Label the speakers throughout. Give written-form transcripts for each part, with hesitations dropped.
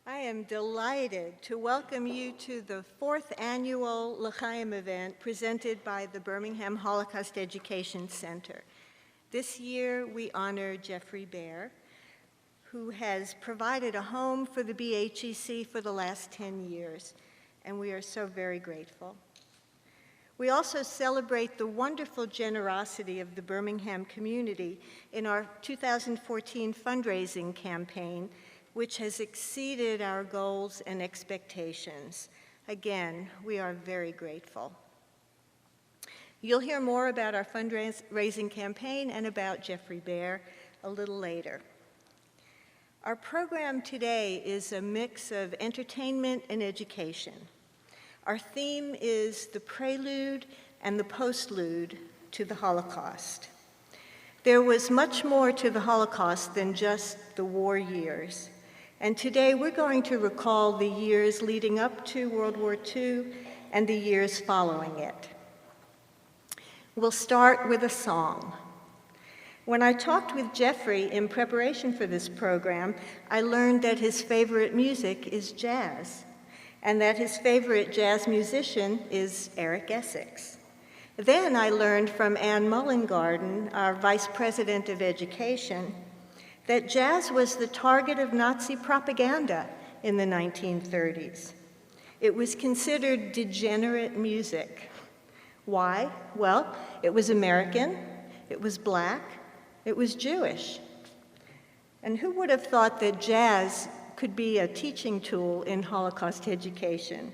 Speaker 1: I am delighted to welcome you to the 4th annual L'Chaim event presented by the Birmingham Holocaust Education Center. This year we honor Jeffrey Byrd, who has provided a home for the BHEC for the last 10 years, and we are so very grateful. We also celebrate the wonderful generosity of the Birmingham community in our 2014 fundraising campaign, which has exceeded our goals and expectations. Again, we are very grateful. You'll hear more about our fundraising campaign and about Jeffrey Byrd a little later. Our program today is a mix of entertainment and education. Our theme is the prelude and the postlude to the Holocaust. There was much more to the Holocaust than just the war years. And today we're going to recall the years leading up to World War II and the years following it. We'll start with a song. When I talked with Jeffrey in preparation for this program, I learned that his favorite music is jazz, and that his favorite jazz musician is Eric Essex. Then I learned from Anne Mullengarden, our Vice President of Education, that jazz was the target of Nazi propaganda in the 1930s. It was considered degenerate music. Why? Well, it was American, it was Black, it was Jewish. And who would have thought that jazz could be a teaching tool in Holocaust education?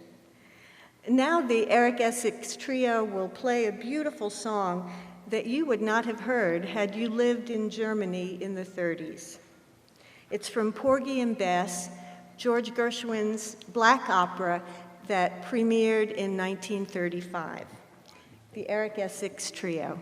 Speaker 1: Now the Eric Essex Trio will play a beautiful song that you would not have heard had you lived in Germany in the 30s. It's from Porgy and Bess, George Gershwin's Black opera that premiered in 1935. The Eric Essex Trio.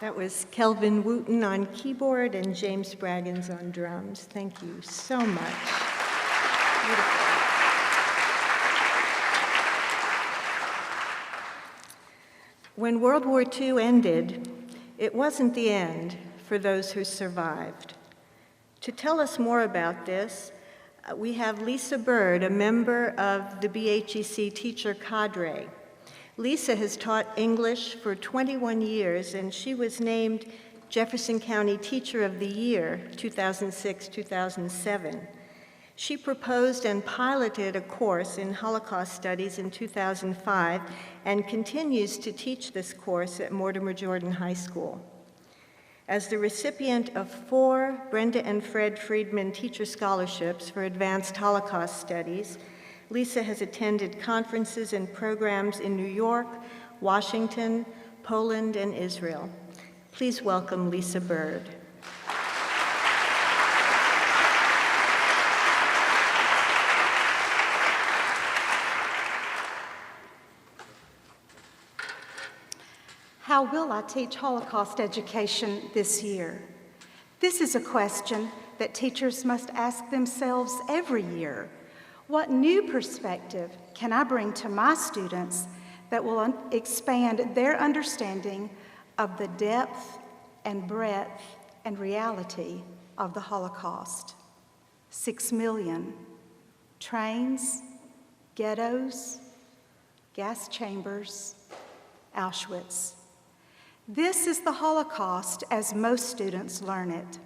Speaker 1: That was Kelvin Wooten on keyboard and James Braggins on drums. Thank you so much. Beautiful. When World War II ended, it wasn't the end for those who survived. To tell us more about this, we have Lisa Byrd, a member of the BHEC teacher cadre. Lisa has taught English for 21 years, and she was named Jefferson County Teacher of the Year, 2006-2007. She proposed and piloted a course in Holocaust Studies in 2005 and continues to teach this course at Mortimer Jordan High School. As the recipient of 4 Brenda and Fred Friedman Teacher Scholarships for Advanced Holocaust Studies, Lisa has attended conferences and programs in New York, Washington, Poland, and Israel. Please welcome Lisa Byrd.
Speaker 2: How will I teach Holocaust education this year? This is a question that teachers must ask themselves every year. What new perspective can I bring to my students that will expand their understanding of the depth and breadth and reality of the Holocaust? 6 million, trains, ghettos, gas chambers, Auschwitz. This is the Holocaust as most students learn it.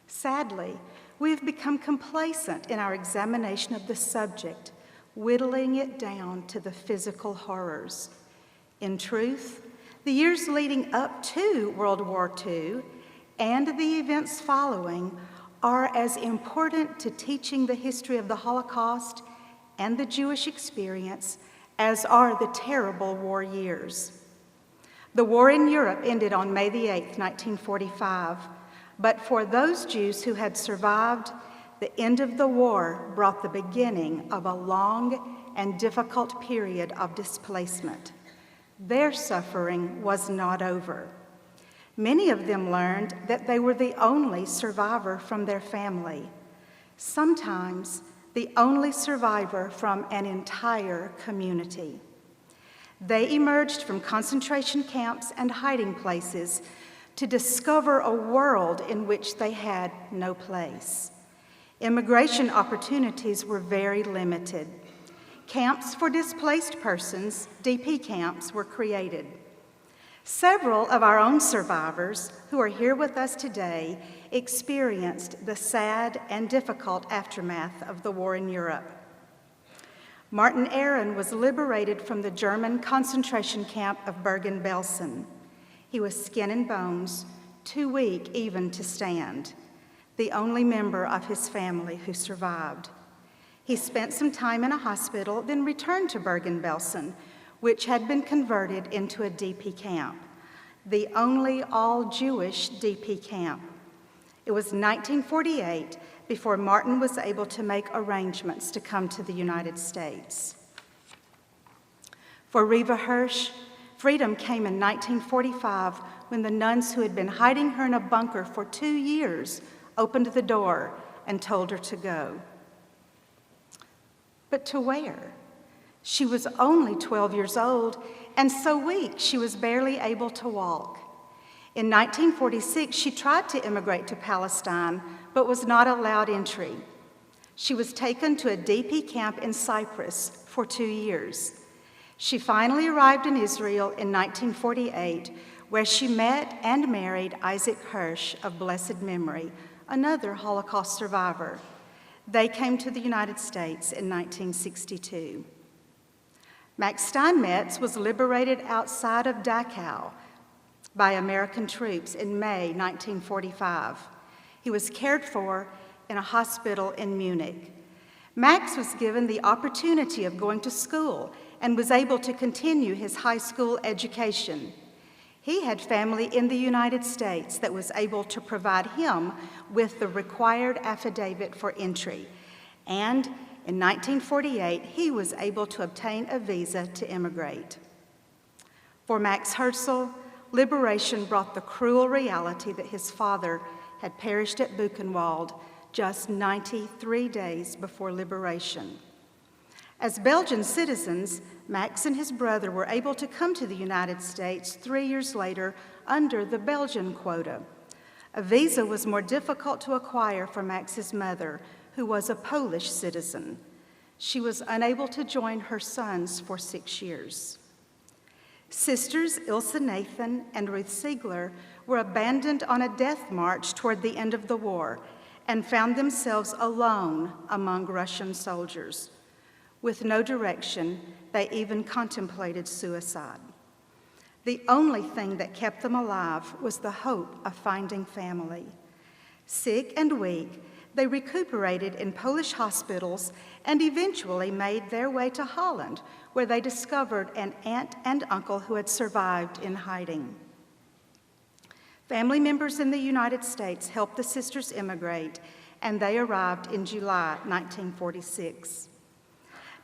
Speaker 2: Sadly, we have become complacent in our examination of the subject, whittling it down to the physical horrors. In truth, the years leading up to World War II and the events following are as important to teaching the history of the Holocaust and the Jewish experience as are the terrible war years. The war in Europe ended on May the 8th, 1945. But for those Jews who had survived, the end of the war brought the beginning of a long and difficult period of displacement. Their suffering was not over. Many of them learned that they were the only survivor from their family, sometimes the only survivor from an entire community. They emerged from concentration camps and hiding places to discover a world in which they had no place. Immigration opportunities were very limited. Camps for displaced persons, DP camps, were created. Several of our own survivors who are here with us today experienced the sad and difficult aftermath of the war in Europe. Martin Aaron was liberated from the German concentration camp of Bergen-Belsen. He was skin and bones, too weak even to stand, the only member of his family who survived. He spent some time in a hospital, then returned to Bergen-Belsen, which had been converted into a DP camp, the only all-Jewish DP camp. It was 1948 before Martin was able to make arrangements to come to the United States. For Reva Hirsch, freedom came in 1945 when the nuns who had been hiding her in a bunker for 2 years opened the door and told her to go. But to where? She was only 12 years old and so weak she was barely able to walk. In 1946, she tried to immigrate to Palestine, but was not allowed entry. She was taken to a DP camp in Cyprus for 2 years. She finally arrived in Israel in 1948, where she met and married Isaac Hirsch of blessed memory, another Holocaust survivor. They came to the United States in 1962. Max Steinmetz was liberated outside of Dachau by American troops in May 1945. He was cared for in a hospital in Munich. Max was given the opportunity of going to school and was able to continue his high school education. He had family in the United States that was able to provide him with the required affidavit for entry. And in 1948, he was able to obtain a visa to immigrate. For Max Herzl, liberation brought the cruel reality that his father had perished at Buchenwald just 93 days before liberation. As Belgian citizens, Max and his brother were able to come to the United States 3 years later under the Belgian quota. A visa was more difficult to acquire for Max's mother, who was a Polish citizen. She was unable to join her sons for 6 years. Sisters Ilse Nathan and Ruth Siegler were abandoned on a death march toward the end of the war and found themselves alone among Russian soldiers. With no direction, they even contemplated suicide. The only thing that kept them alive was the hope of finding family. Sick and weak, they recuperated in Polish hospitals and eventually made their way to Holland, where they discovered an aunt and uncle who had survived in hiding. Family members in the United States helped the sisters immigrate, and they arrived in July 1946.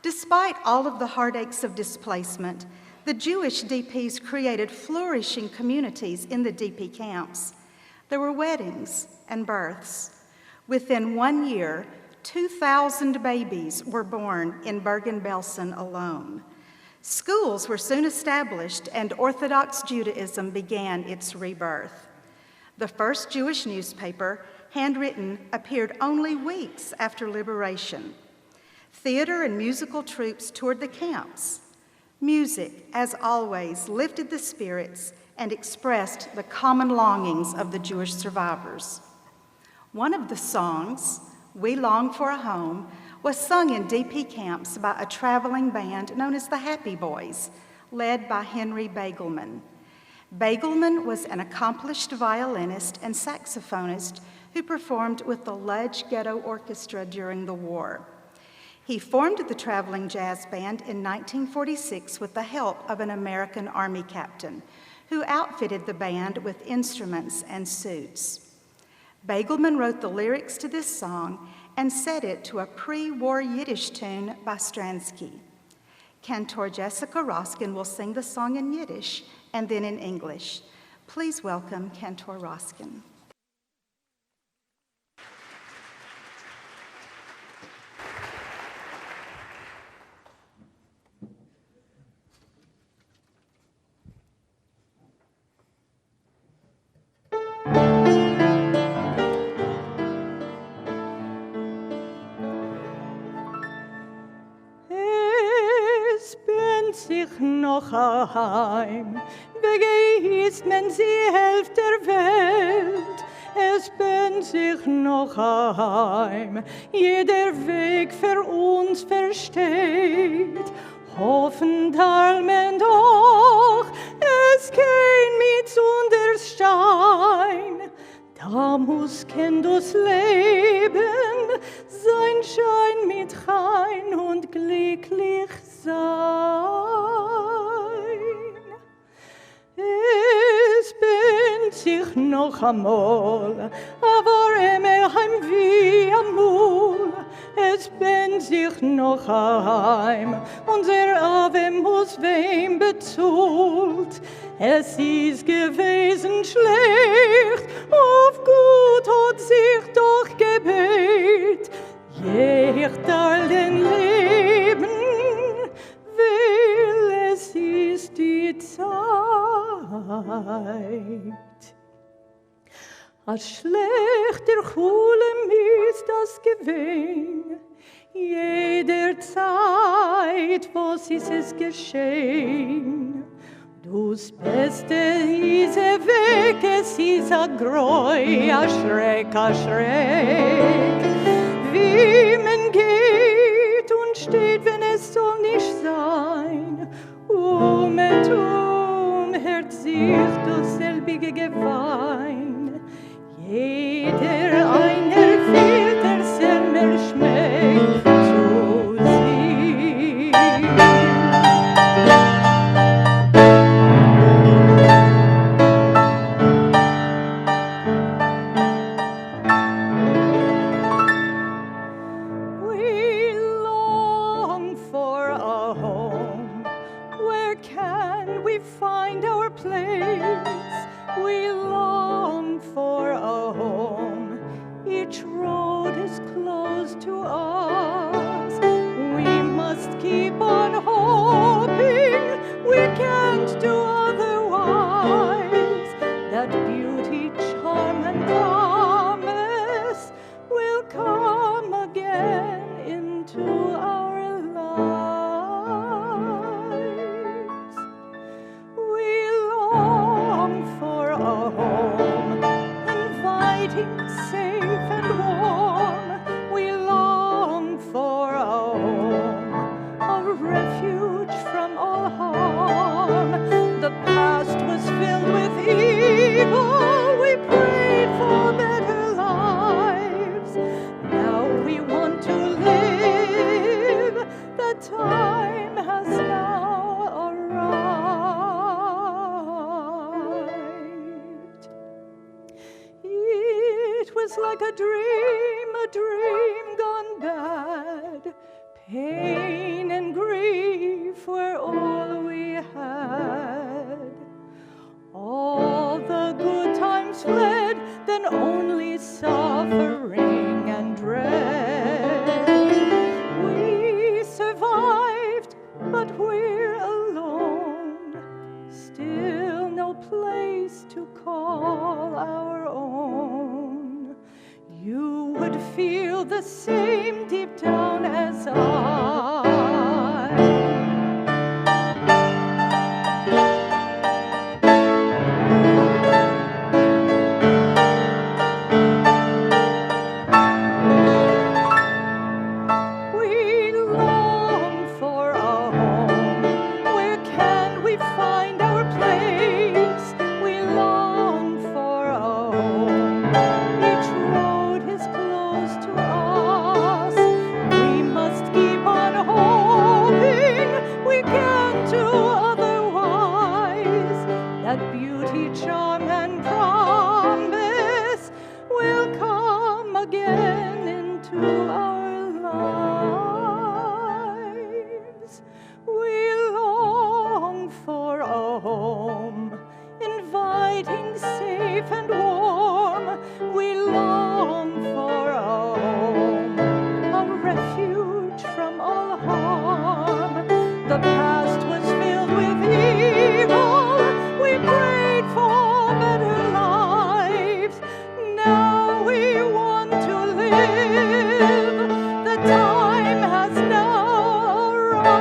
Speaker 2: Despite all of the heartaches of displacement, the Jewish DPs created flourishing communities in the DP camps. There were weddings and births. Within 1 year, 2,000 babies were born in Bergen-Belsen alone. Schools were soon established, and Orthodox Judaism began its rebirth. The first Jewish newspaper, handwritten, appeared only weeks after liberation. Theater and musical troupes toured the camps. Music, as always, lifted the spirits and expressed the common longings of the Jewish survivors. One of the songs, "We Long for a Home," was sung in DP camps by a traveling band known as the Happy Boys, led by Henry Begelman. Begelman was an accomplished violinist and saxophonist who performed with the Lodz Ghetto Orchestra during the war. He formed the traveling jazz band in 1946 with the help of an American Army captain who outfitted the band with instruments and suits. Begelman wrote the lyrics to this song and set it to a pre-war Yiddish tune by Stransky. Cantor Jessica Raskin will sing the song in Yiddish and then in English. Please welcome Cantor Raskin.
Speaker 3: Sich noch heim, begehst men sie Hälfte der Welt. Es bin sich noch heim, jeder Weg für uns versteht. Hoffen darmen doch, es kein mit unters Stein. Da muss kenn das Leben sein Schein mit rein und glücklich sein. Es bin sich noch einmal, aber immer heim wie amul. Es bin sich noch heim, unser Ave muss wem bezahlt. Es ist gewesen schlecht, auf gut hat sich doch gebet. Jecht all den Leben, weil es ist die Zeit. Als schlechter Chulem ist das gewesen, jederzeit, was ist es geschehen. Das Beste ist weg, es ist a Greu, a Schreck, wie man geht und steht, wenn es soll nicht sein. Mit hört sich das selbige Gewein. Jeder einer fehlt, der selber schmeckt zu sehen. We long for a home. Where can we find our place? We long for a home. Each road is closed to us. We must keep on hoping. We can't do otherwise. That beauty, charm, and promise will come again into our lives. We long for a home, inviting, safe, and warm. We long for a home, a refuge from all harm. The past was filled with evil. We prayed for better lives. Now we want to live. The time has now arrived. It was like a dream gone bad. Pain and grief were all we had. All the good times fled, then only suffering and dread. We survived, but we're alone. Still no place to call our own. You would feel the same deep down as I. We long for a home. Where can we find our place? We long for a home. Each road is closed to us. We must keep on hoping. We can't do otherwise. That beauty, charm, and promise will come again into our lives. We long for a home, inviting, safe, and warm. We long for a home, a refuge from all harm. The past was filled with evil. We prayed for better lives. Now we want to live. The time has now arrived.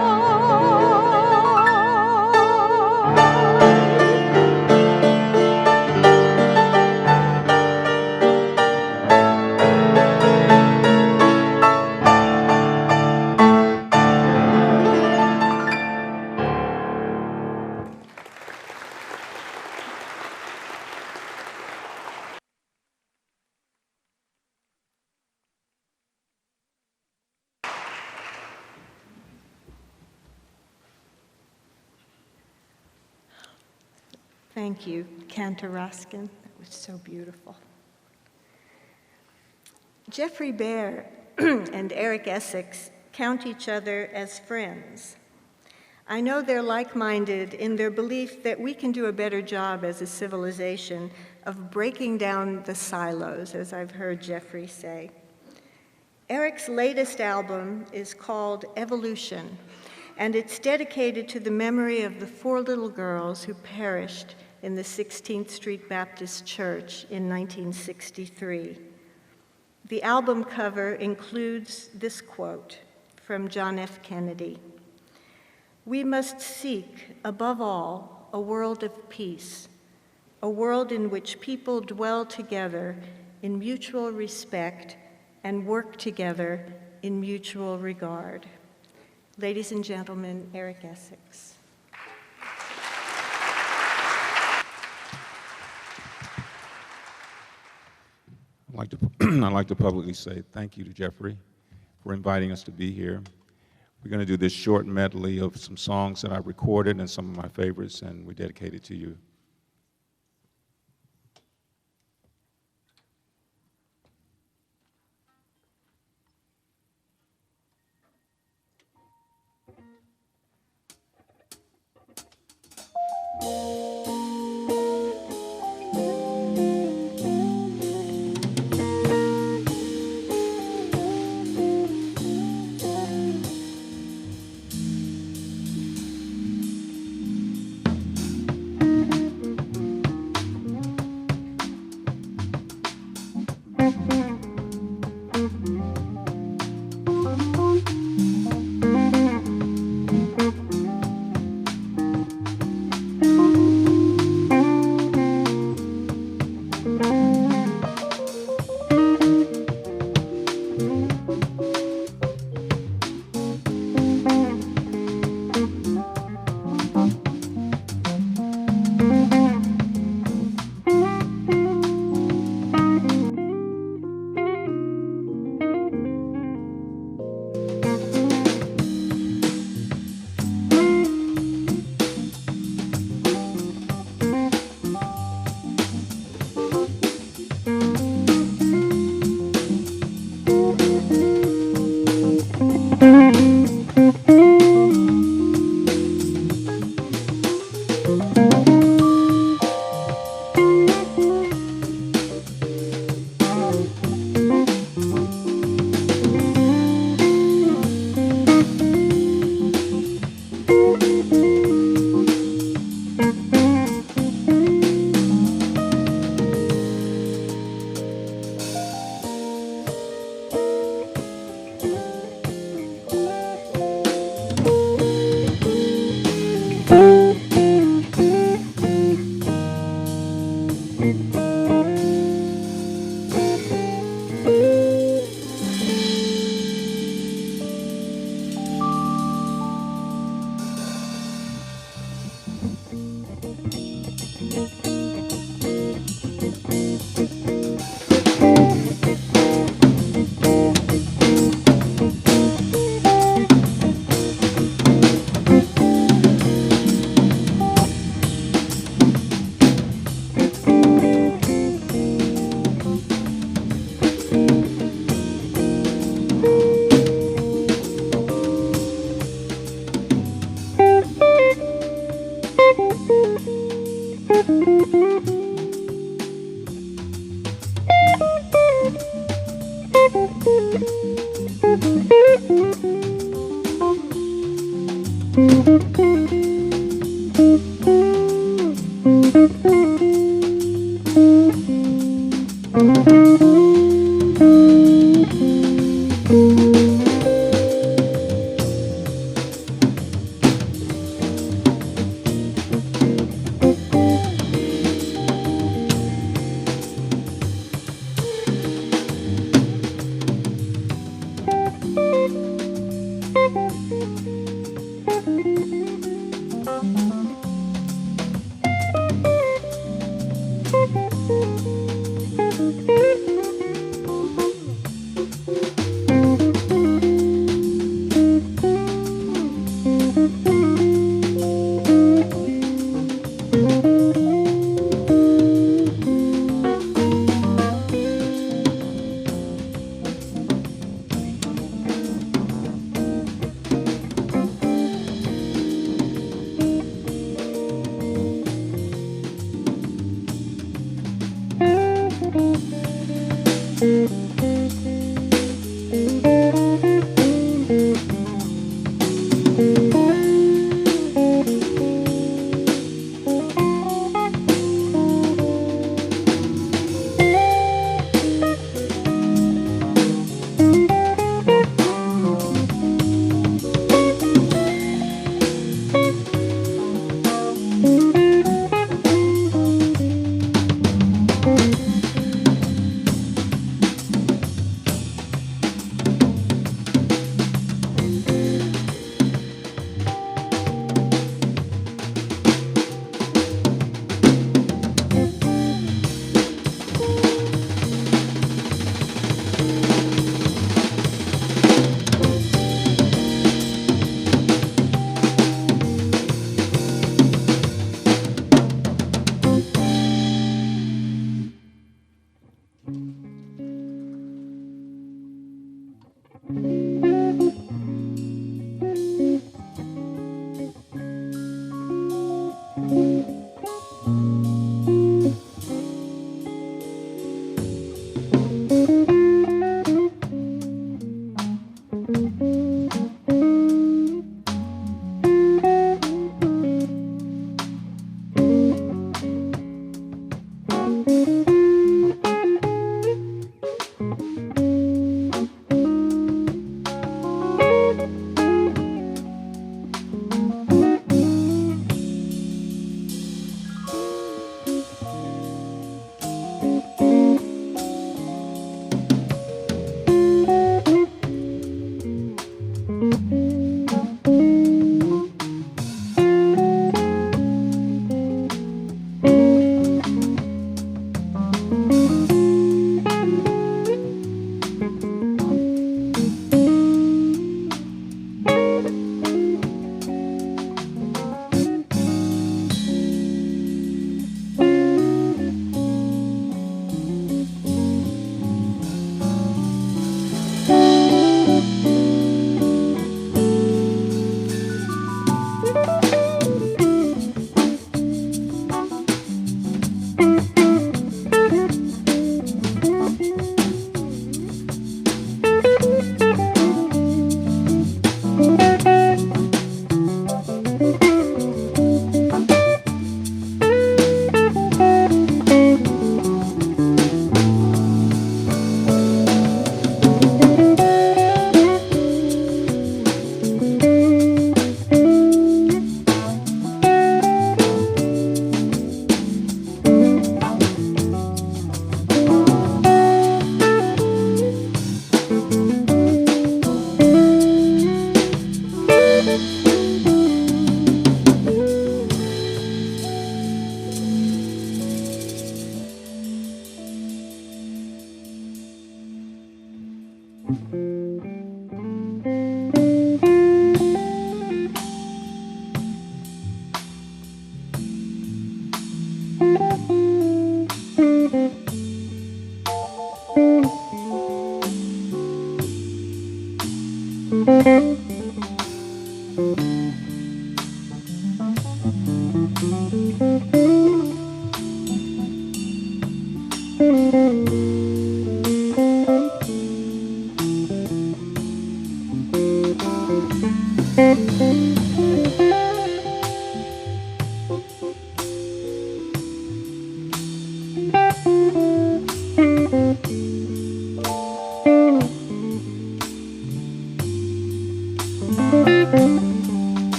Speaker 1: Thank you, Cantor Raskin. That was so beautiful. Jeffrey Bear and Eric Essex count each other as friends. I know they're like-minded in their belief that we can do a better job as a civilization of breaking down the silos, as I've heard Jeffrey say. Eric's latest album is called Evolution, and it's dedicated to the memory of the 4 little girls who perished in the 16th Street Baptist Church in 1963. The album cover includes this quote from John F. Kennedy: "We must seek, above all, a world of peace, a world in which people dwell together in mutual respect and work together in mutual regard." Ladies and gentlemen, Eric Essex.
Speaker 4: I'd like to publicly say thank you to Jeffrey for inviting us to be here. We're going to do this short medley of some songs that I recorded and some of my favorites, and we dedicate it to you.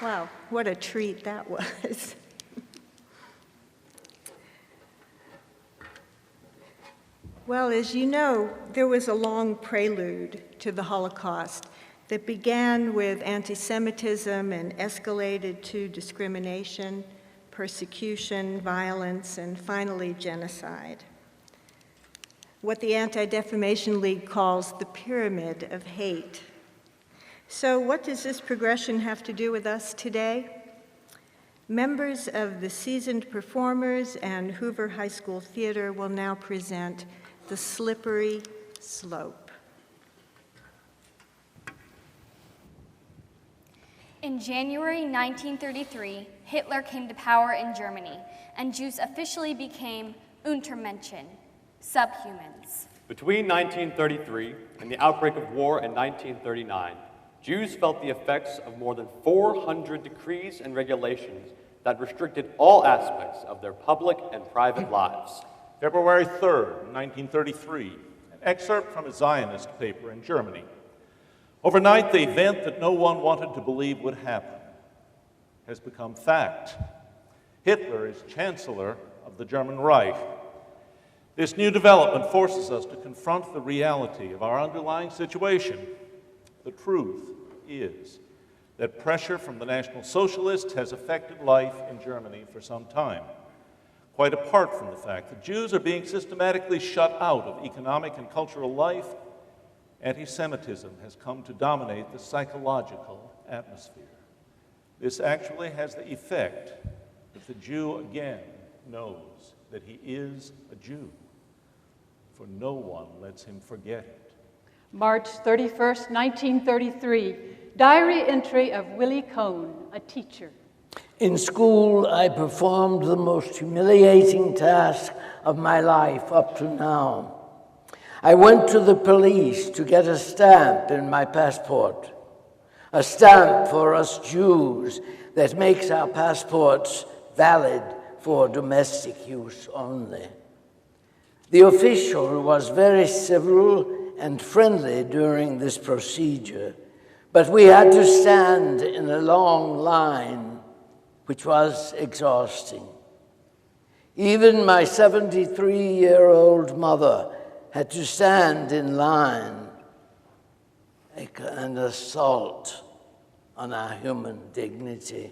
Speaker 1: Wow, what a treat that was. Well, as you know, there was a long prelude to the Holocaust that began with anti-Semitism and escalated to discrimination, persecution, violence, and finally genocide. What the Anti-Defamation League calls the pyramid of hate. So what does this progression have to do with us today? Members of the Seasoned Performers and Hoover High School Theater will now present The Slippery Slope.
Speaker 5: In January 1933, Hitler came to power in Germany, and Jews officially became Untermenschen, subhumans.
Speaker 6: Between 1933 and the outbreak of war in 1939, Jews felt the effects of more than 400 decrees and regulations that restricted all aspects of their public and private lives.
Speaker 7: February 3rd, 1933, an excerpt from a Zionist paper in Germany. Overnight, the event that no one wanted to believe would happen has become fact. Hitler is Chancellor of the German Reich. This new development forces us to confront the reality of our underlying situation. The truth is that pressure from the National Socialists has affected life in Germany for some time. Quite apart from the fact that Jews are being systematically shut out of economic and cultural life, anti-Semitism has come to dominate the psychological atmosphere. This actually has the effect that the Jew again knows that he is a Jew, for no one lets him forget it.
Speaker 3: March 31st, 1933, diary entry of Willie Cohn, a teacher.
Speaker 8: In school, I performed the most humiliating task of my life up to now. I went to the police to get a stamp in my passport, a stamp for us Jews that makes our passports valid for domestic use only. The official was very civil and friendly during this procedure, but we had to stand in a long line, which was exhausting. Even my 73-year-old mother had to stand in line, an assault on our human dignity.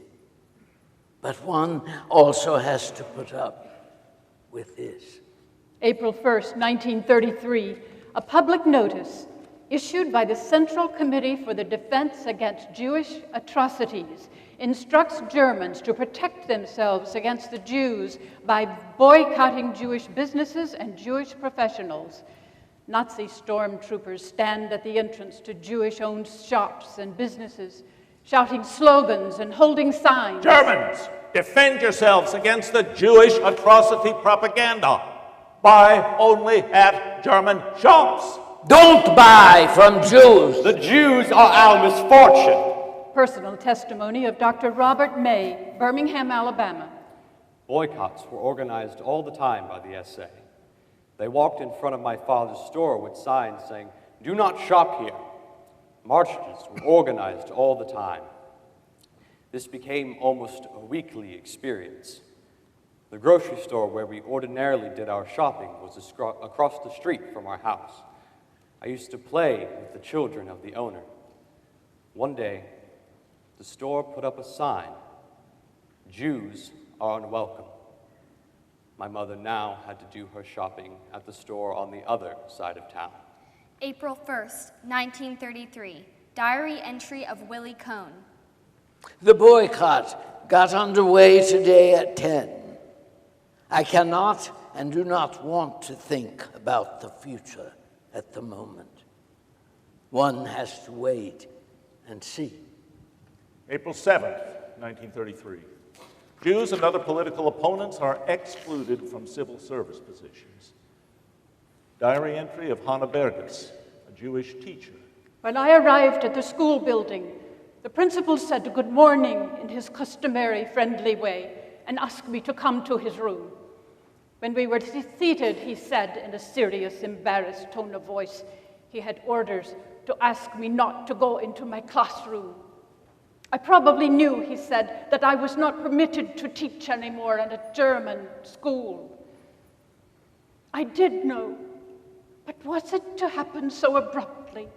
Speaker 8: But one also has to put up with this.
Speaker 3: April 1st, 1933, a public notice issued by the Central Committee for the Defense Against Jewish Atrocities instructs Germans to protect themselves against the Jews by boycotting Jewish businesses and Jewish professionals. Nazi stormtroopers stand at the entrance to Jewish-owned shops and businesses, shouting slogans and holding signs.
Speaker 7: Germans, defend yourselves against the Jewish atrocity propaganda. Buy only at German shops.
Speaker 8: Don't buy from Jews.
Speaker 6: The Jews are our misfortune.
Speaker 3: Personal testimony of Dr. Robert May, Birmingham, Alabama.
Speaker 6: Boycotts were organized all the time by the SA. They walked in front of my father's store with signs saying, "Do not shop here." Marches were organized all the time. This became almost a weekly experience. The grocery store where we ordinarily did our shopping was across the street from our house. I used to play with the children of the owner. One day, the store put up a sign, "Jews are unwelcome." My mother now had to do her shopping at the store on the other side of town.
Speaker 5: April 1st, 1933, diary entry of Willie Cohn.
Speaker 8: The boycott got underway today at 10. I cannot and do not want to think about the future at the moment. One has to wait and see.
Speaker 7: April 7th, 1933. Jews and other political opponents are excluded from civil service positions. Diary entry of Hannah Burgess, a Jewish teacher.
Speaker 3: When I arrived at the school building, the principal said good morning in his customary friendly way and asked me to come to his room. When we were seated, he said in a serious, embarrassed tone of voice, he had orders to ask me not to go into my classroom. I probably knew, he said, that I was not permitted to teach anymore at a German school. I did know, But was it to happen so abruptly?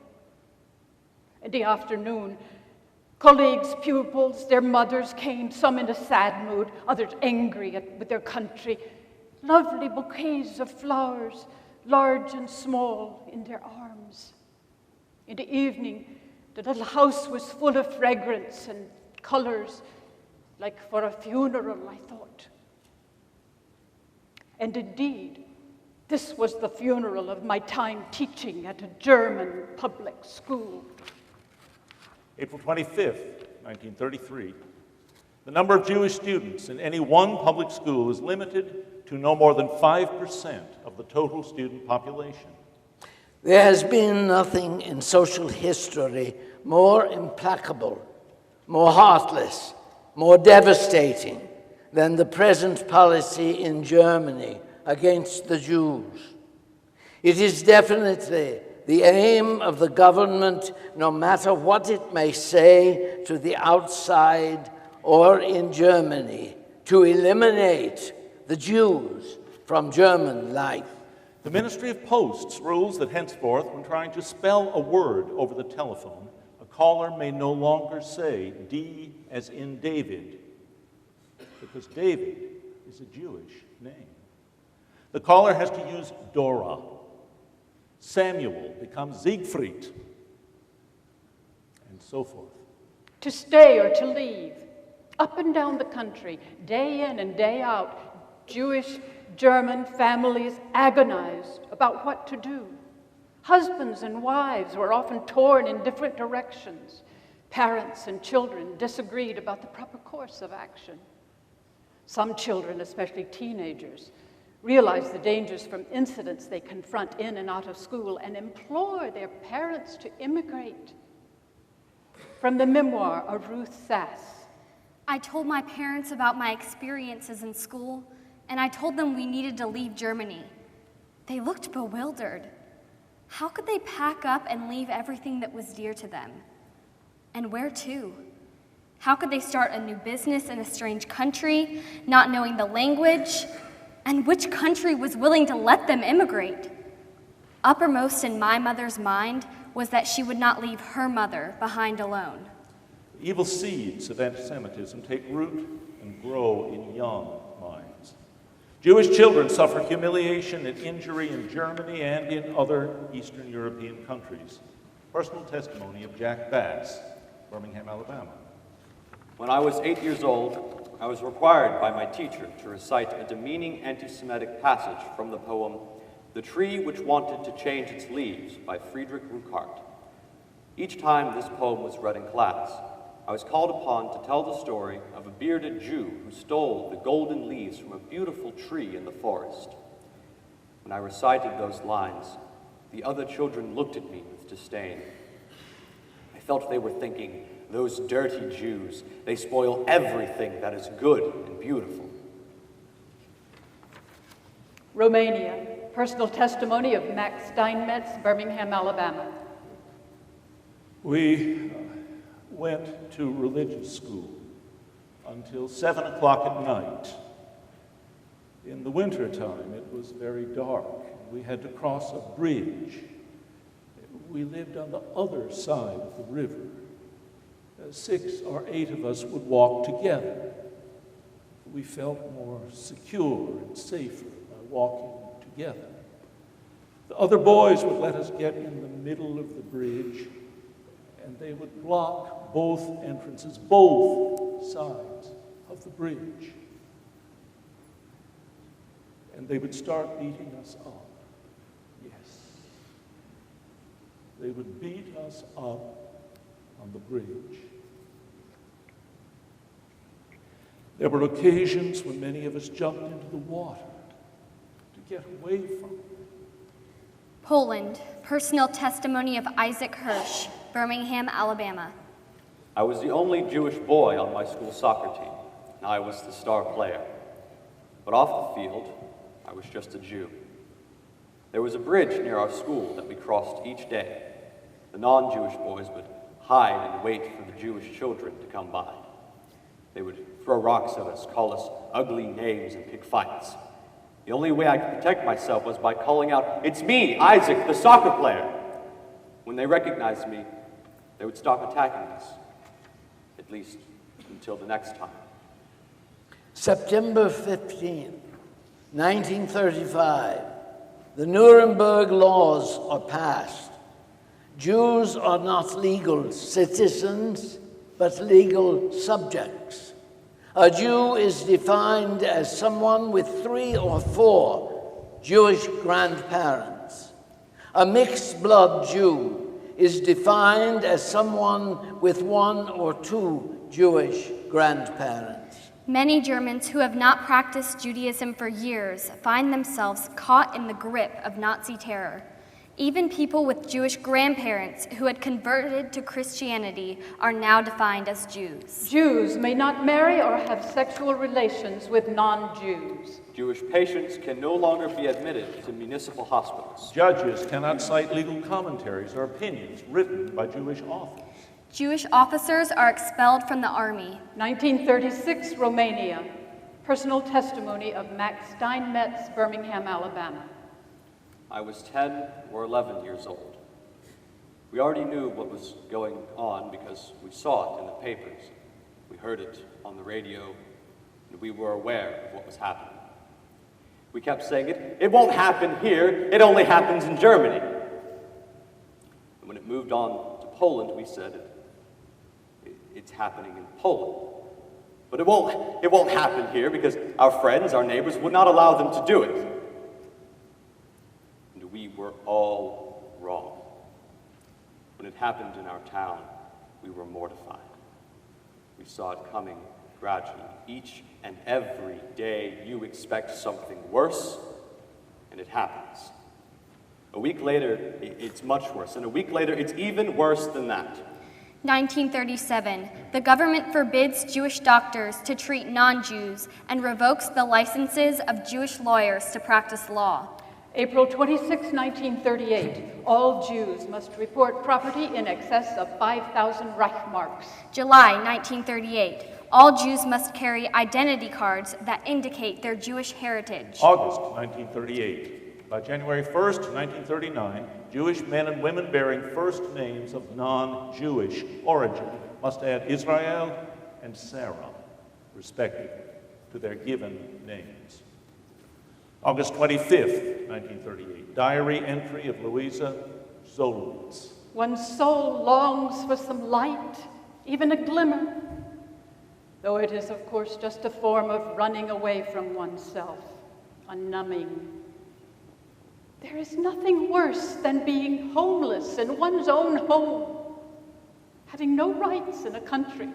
Speaker 3: In the afternoon, colleagues, pupils, their mothers came, some in a sad mood, others angry with their country. Lovely bouquets of flowers, large and small, in their arms. In the evening, the little house was full of fragrance and colors, like for a funeral, I thought. And indeed, this was the funeral of my time teaching at a German public school.
Speaker 7: April 25th, 1933. The number of Jewish students in any one public school is limited to no more than 5% of the total student population.
Speaker 8: There has been nothing in social history more implacable, more heartless, more devastating than the present policy in Germany against the Jews. It is definitely the aim of the government, no matter what it may say to the outside or in Germany, to eliminate the Jews from German life.
Speaker 7: The Ministry of Posts rules that henceforth, when trying to spell a word over the telephone, a caller may no longer say D as in David, because David is a Jewish name. The caller has to use Dora. Samuel becomes Siegfried, and so forth.
Speaker 3: To stay or to leave, up and down the country, day in and day out, Jewish German families agonized about what to do. Husbands and wives were often torn in different directions. Parents and children disagreed about the proper course of action. Some children, especially teenagers, realize the dangers from incidents they confront in and out of school and implore their parents to immigrate. From the memoir of Ruth Sass.
Speaker 5: I told my parents about my experiences in school, and I told them we needed to leave Germany. They looked bewildered. How could they pack up and leave everything that was dear to them? And where to? How could they start a new business in a strange country, not knowing the language? And which country was willing to let them immigrate? Uppermost in my mother's mind was that she would not leave her mother behind alone.
Speaker 7: Evil seeds of anti-Semitism take root and grow in young minds. Jewish children suffer humiliation and injury in Germany and in other Eastern European countries. Personal testimony of Jack Bass, Birmingham, Alabama.
Speaker 6: When I was 8 years old, I was required by my teacher to recite a demeaning anti-Semitic passage from the poem "The Tree Which Wanted to Change Its Leaves" by Friedrich Ruckart. Each time this poem was read in class, I was called upon to tell the story of a bearded Jew who stole the golden leaves from a beautiful tree in the forest. When I recited those lines, the other children looked at me with disdain. I felt they were thinking, "Those dirty Jews, they spoil everything that is good and beautiful."
Speaker 3: Romania, personal testimony of Max Steinmetz, Birmingham, Alabama.
Speaker 7: We went to religious school until 7 o'clock at night. In the wintertime, it was very dark. We had to cross a bridge. We lived on the other side of the river. 6 or 8 of us would walk together. We felt more secure and safer by walking together. The other boys would let us get in the middle of the bridge, and they would block both entrances, both sides of the bridge. And they would start beating us up. Yes. They would beat us up on the bridge. There were occasions when many of us jumped into the water to get away from it.
Speaker 5: Poland, personal testimony of Isaac Hirsch, Birmingham, Alabama.
Speaker 6: I was the only Jewish boy on my school soccer team, and I was the star player. But off the field, I was just a Jew. There was a bridge near our school that we crossed each day. The non-Jewish boys would hide and wait for the Jewish children to come by. They would throw rocks at us, call us ugly names, and pick fights. The only way I could protect myself was by calling out, "It's me, Isaac, the soccer player." When they recognized me, they would stop attacking us, at least until the next time.
Speaker 8: September 15, 1935, the Nuremberg laws are passed. Jews are not legal citizens, but legal subjects. A Jew is defined as someone with 3 or 4 Jewish grandparents. A mixed blood Jew is defined as someone with 1 or 2 Jewish grandparents.
Speaker 5: Many Germans who have not practiced Judaism for years find themselves caught in the grip of Nazi terror. Even people with Jewish grandparents who had converted to Christianity are now defined as Jews.
Speaker 3: Jews may not marry or have sexual relations with non-Jews.
Speaker 6: Jewish patients can no longer be admitted to municipal hospitals.
Speaker 7: Judges cannot cite legal commentaries or opinions written by Jewish authors.
Speaker 5: Jewish officers are expelled from the army.
Speaker 3: 1936, Romania. Personal testimony of Max Steinmetz, Birmingham, Alabama.
Speaker 6: I was 10 or 11 years old. We already knew what was going on because we saw it in the papers. We heard it on the radio, and we were aware of what was happening. We kept saying it won't happen here, it only happens in Germany. And when it moved on to Poland, we said it's happening in Poland. But it won't happen here because our friends, our neighbors would not allow them to do it. We were all wrong. When it happened in our town, we were mortified. We saw it coming gradually. Each and every day you expect something worse, and it happens. A week later, it's much worse, and a week later, it's even worse than that.
Speaker 5: 1937, the government forbids Jewish doctors to treat non-Jews and revokes the licenses of Jewish lawyers to practice law.
Speaker 3: April 26, 1938, all Jews must report property in excess of 5,000 Reichmarks.
Speaker 5: July 1938, all Jews must carry identity cards that indicate their Jewish heritage.
Speaker 7: August 1938. By January 1st, 1939, Jewish men and women bearing first names of non-Jewish origin must add Israel and Sarah, respectively, to their given names. August 25th, 1938, diary entry of Louisa Zolowitz.
Speaker 3: One's soul longs for some light, even a glimmer, though it is, of course, just a form of running away from oneself, a numbing. There is nothing worse than being homeless in one's own home, having no rights in a country.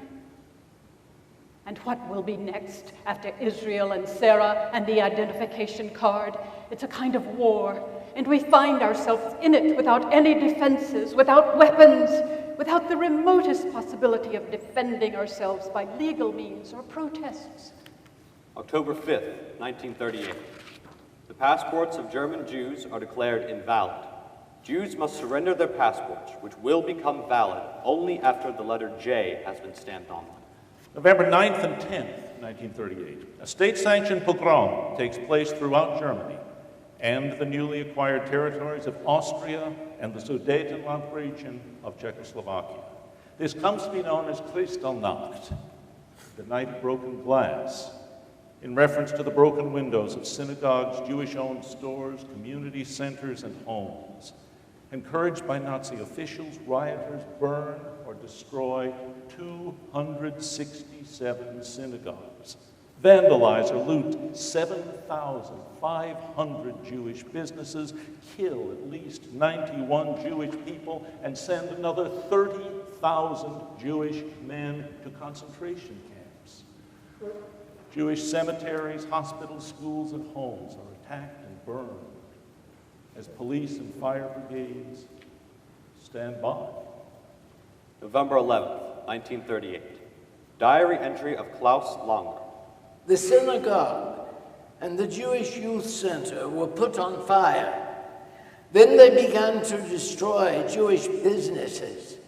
Speaker 3: And what will be next after Israel and Sarah and the identification card? It's a kind of war, and we find ourselves in it without any defenses, without weapons, without the remotest possibility of defending ourselves by legal means or protests.
Speaker 6: October 5th, 1938. The passports of German Jews are declared invalid. Jews must surrender their passports, which will become valid only after the letter J has been stamped on them.
Speaker 7: November 9th and 10th, 1938, a state-sanctioned pogrom takes place throughout Germany and the newly acquired territories of Austria and the Sudetenland region of Czechoslovakia. This comes to be known as Kristallnacht, the night of broken glass, in reference to the broken windows of synagogues, Jewish-owned stores, community centers, and homes. Encouraged by Nazi officials, rioters burn or destroy 267 synagogues, vandalize or loot 7,500 Jewish businesses, kill at least 91 Jewish people, and send another 30,000 Jewish men to concentration camps. Jewish cemeteries, hospitals, schools, and homes are attacked and burned as police and fire brigades stand by.
Speaker 6: November 11th, 1938. Diary entry of Klaus Langer.
Speaker 8: The synagogue and the Jewish Youth Center were put on fire. Then they began to destroy Jewish businesses.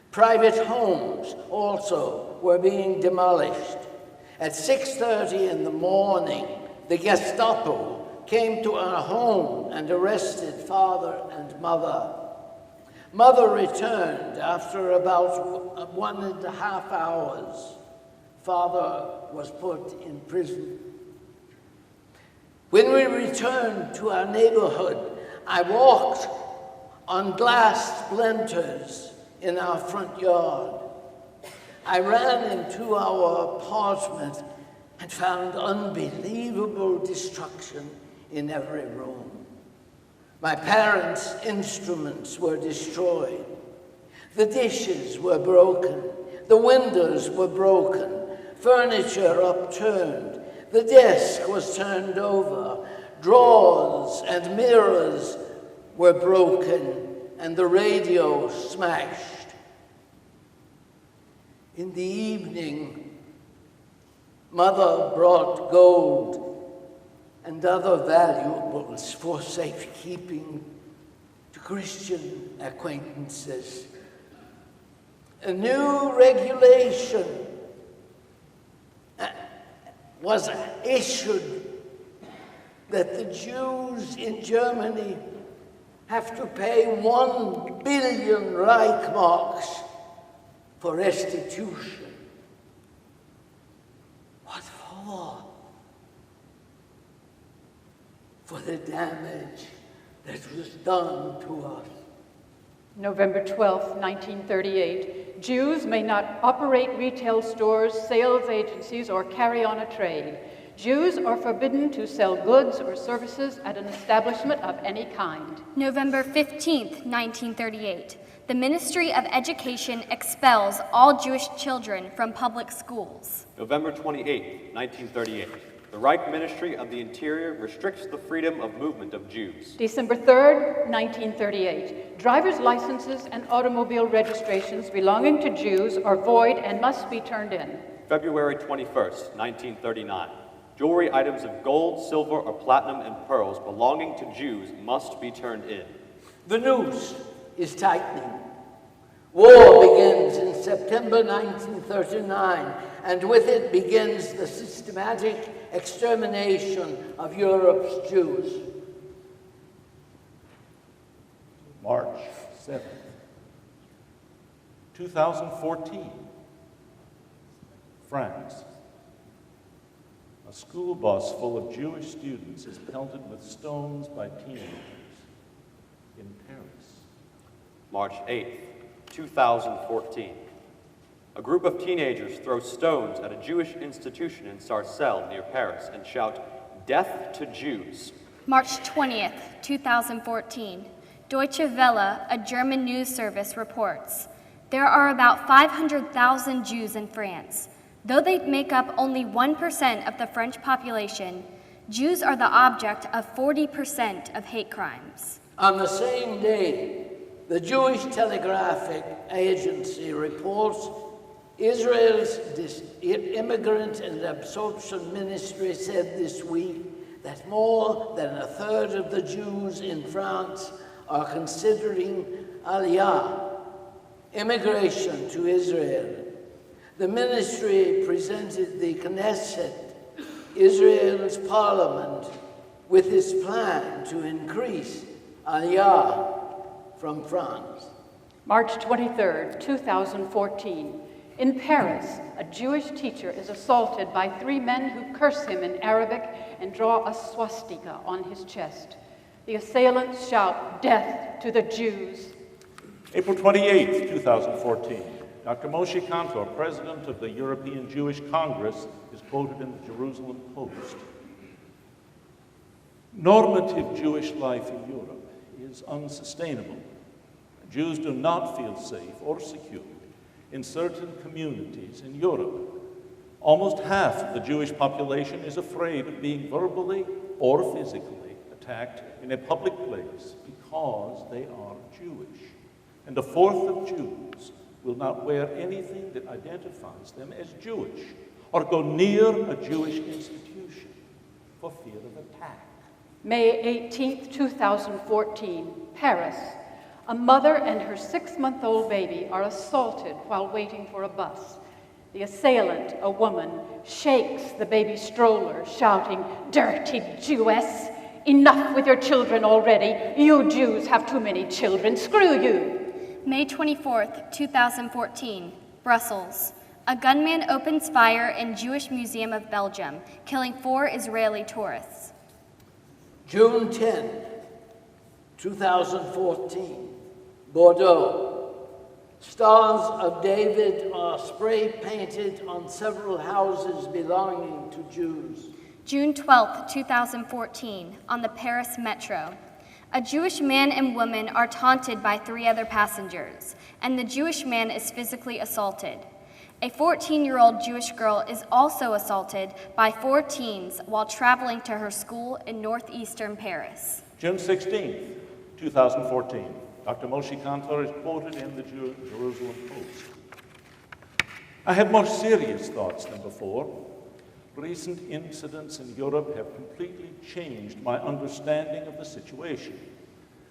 Speaker 8: Private homes also were being demolished. At 6:30 in the morning, the Gestapo came to our home and arrested father and mother. Mother returned after about 1.5 hours. Father was put in prison. When we returned to our neighborhood, I walked on glass splinters in our front yard. I ran into our apartment and found unbelievable destruction in every room. My parents' instruments were destroyed. The dishes were broken. The windows were broken. Furniture upturned. The desk was turned over. Drawers and mirrors were broken, and the radio smashed. In the evening, Mother brought gold and other valuables for safekeeping to Christian acquaintances. A new regulation was issued that the Jews in Germany have to pay 1 billion Reichmarks for restitution. What for? For the damage that was done to us.
Speaker 3: November 12, 1938, Jews may not operate retail stores, sales agencies, or carry on a trade. Jews are forbidden to sell goods or services at an establishment of any kind.
Speaker 5: November 15th, 1938, the Ministry of Education expels all Jewish children from public schools.
Speaker 6: November 28, 1938, the Reich Ministry of the Interior restricts the freedom of movement of Jews.
Speaker 3: December 3rd, 1938, driver's licenses and automobile registrations belonging to Jews are void and must be turned in.
Speaker 6: February 21st, 1939, jewelry items of gold, silver, or platinum and pearls belonging to Jews must be turned in.
Speaker 8: The noose is tightening. War begins in September 1939, and with it begins the systematic extermination of Europe's Jews.
Speaker 7: March 7th, 2014, France. A school bus full of Jewish students is pelted with stones by teenagers in Paris.
Speaker 6: March 8th, 2014. A group of teenagers throw stones at a Jewish institution in Sarcelles near Paris and shout, "Death to Jews."
Speaker 5: March 20th, 2014, Deutsche Welle, a German news service, reports, there are about 500,000 Jews in France. Though they make up only 1% of the French population, Jews are the object of 40% of hate crimes.
Speaker 8: On the same day, the Jewish Telegraphic Agency reports Israel's Immigrant and Absorption Ministry said this week that more than a third of the Jews in France are considering Aliyah, immigration to Israel. The ministry presented the Knesset, Israel's parliament, with its plan to increase Aliyah from France.
Speaker 3: March 23rd, 2014. In Paris, a Jewish teacher is assaulted by 3 men who curse him in Arabic and draw a swastika on his chest. The assailants shout, "Death to the Jews."
Speaker 7: April 28th, 2014. Dr. Moshe Kantor, president of the European Jewish Congress, is quoted in the Jerusalem Post. Normative Jewish life in Europe is unsustainable. Jews do not feel safe or secure in certain communities in Europe. Almost half of the Jewish population is afraid of being verbally or physically attacked in a public place because they are Jewish. And a fourth of Jews will not wear anything that identifies them as Jewish or go near a Jewish institution for fear of attack.
Speaker 3: May 18th, 2014, Paris. A mother and her 6-month-old baby are assaulted while waiting for a bus. The assailant, a woman, shakes the baby stroller, shouting, "Dirty Jewess!" Enough with your children already. You Jews have too many children. Screw you.
Speaker 5: May 24th, 2014, Brussels. A gunman opens fire in Jewish Museum of Belgium, killing 4 Israeli tourists.
Speaker 8: June 10, 2014, Bordeaux. Stars of David are spray painted on several houses belonging to Jews.
Speaker 5: June 12th, 2014, on the Paris Metro. A Jewish man and woman are taunted by 3 other passengers, and the Jewish man is physically assaulted. A 14-year-old Jewish girl is also assaulted by 4 teens while traveling to her school in northeastern Paris.
Speaker 7: June 16, 2014. Dr. Moshe Kantor is quoted in the Jerusalem Post. I have more serious thoughts than before. Recent incidents in Europe have completely changed my understanding of the situation.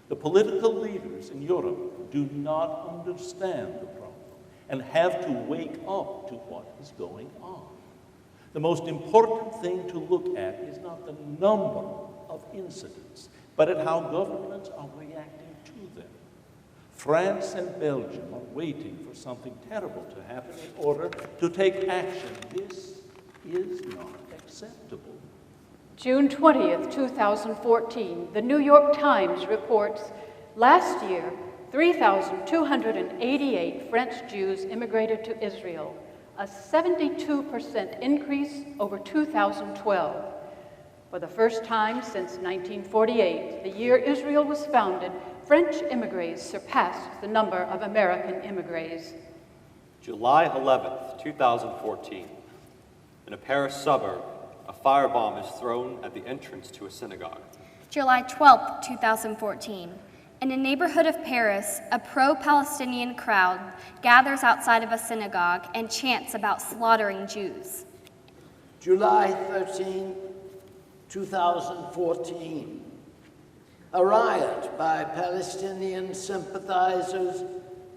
Speaker 7: The political leaders in Europe do not understand the problem and have to wake up to what is going on. The most important thing to look at is not the number of incidents, but at how governments are reacting to them. France and Belgium are waiting for something terrible to happen in order to take action. This is not acceptable.
Speaker 3: June 20th, 2014, the New York Times reports, last year, 3,288 French Jews immigrated to Israel, a 72% increase over 2012. For the first time since 1948, the year Israel was founded, French immigrants surpassed the number of American immigrants.
Speaker 6: July 11th, 2014. In a Paris suburb, a firebomb is thrown at the entrance to a synagogue.
Speaker 5: July 12th, 2014. In a neighborhood of Paris, a pro-Palestinian crowd gathers outside of a synagogue and chants about slaughtering Jews.
Speaker 8: July 13, 2014. A riot by Palestinian sympathizers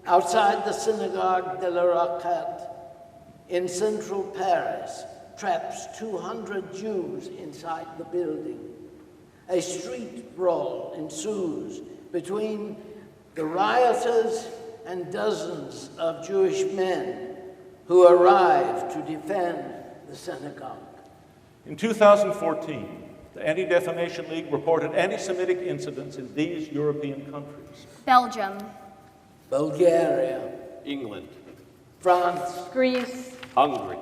Speaker 8: outside the Synagogue de la Raquette in central Paris traps 200 Jews inside the building. A street brawl ensues between the rioters and dozens of Jewish men who arrive to defend the synagogue.
Speaker 7: In 2014, the Anti-Defamation League reported anti-Semitic incidents in these European countries.
Speaker 5: Belgium.
Speaker 8: Bulgaria,
Speaker 6: England,
Speaker 8: France,
Speaker 3: Greece,
Speaker 6: Hungary.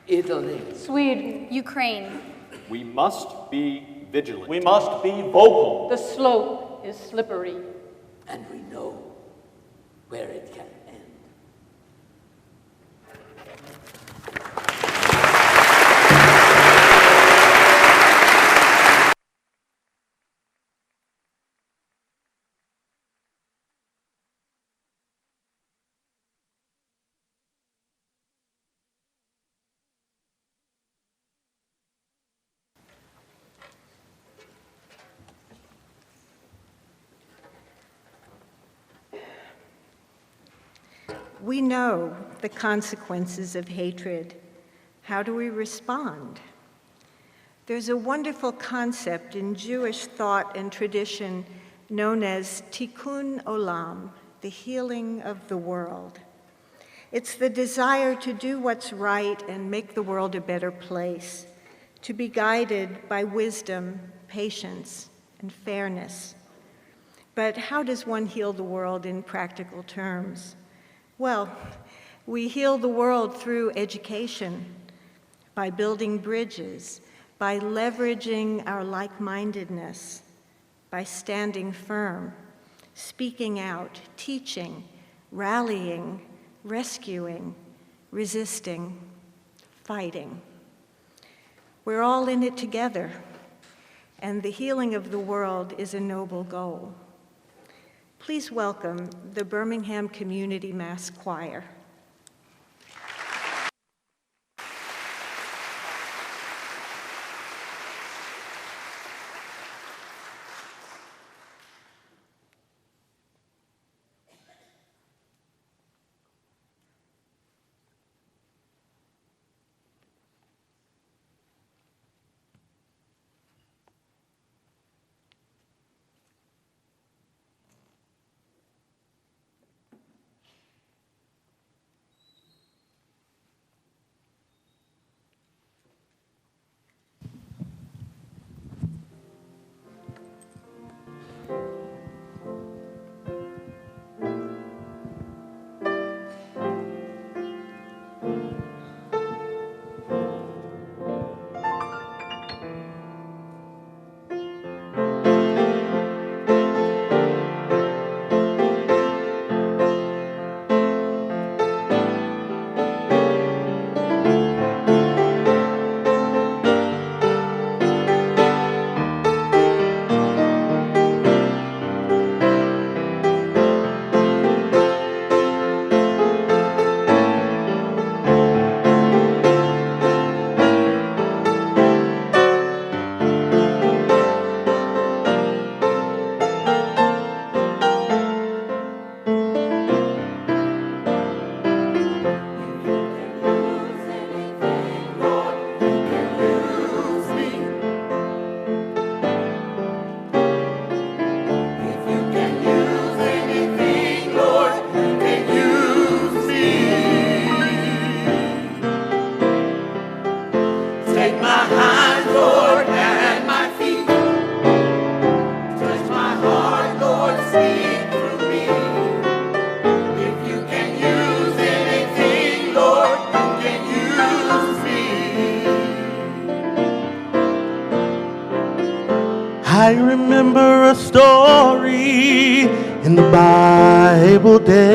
Speaker 8: Italy,
Speaker 3: Sweden,
Speaker 5: Ukraine.
Speaker 6: We must be vigilant.
Speaker 7: We must be vocal.
Speaker 3: the slope is slippery.
Speaker 8: and we know where it can end.
Speaker 1: We know the consequences of hatred. How do we respond? There's a wonderful concept in Jewish thought and tradition known as tikkun olam, the healing of the world. It's the desire to do what's right and make the world a better place, to be guided by wisdom, patience, and fairness. But how does one heal the world in practical terms? Well, we heal the world through education, by building bridges, by leveraging our like-mindedness, by standing firm, speaking out, teaching, rallying, rescuing, resisting, fighting. We're all in it together, and the healing of the world is a noble goal. Please welcome the Birmingham Community Mass Choir.
Speaker 9: I remember a story in the Bible days.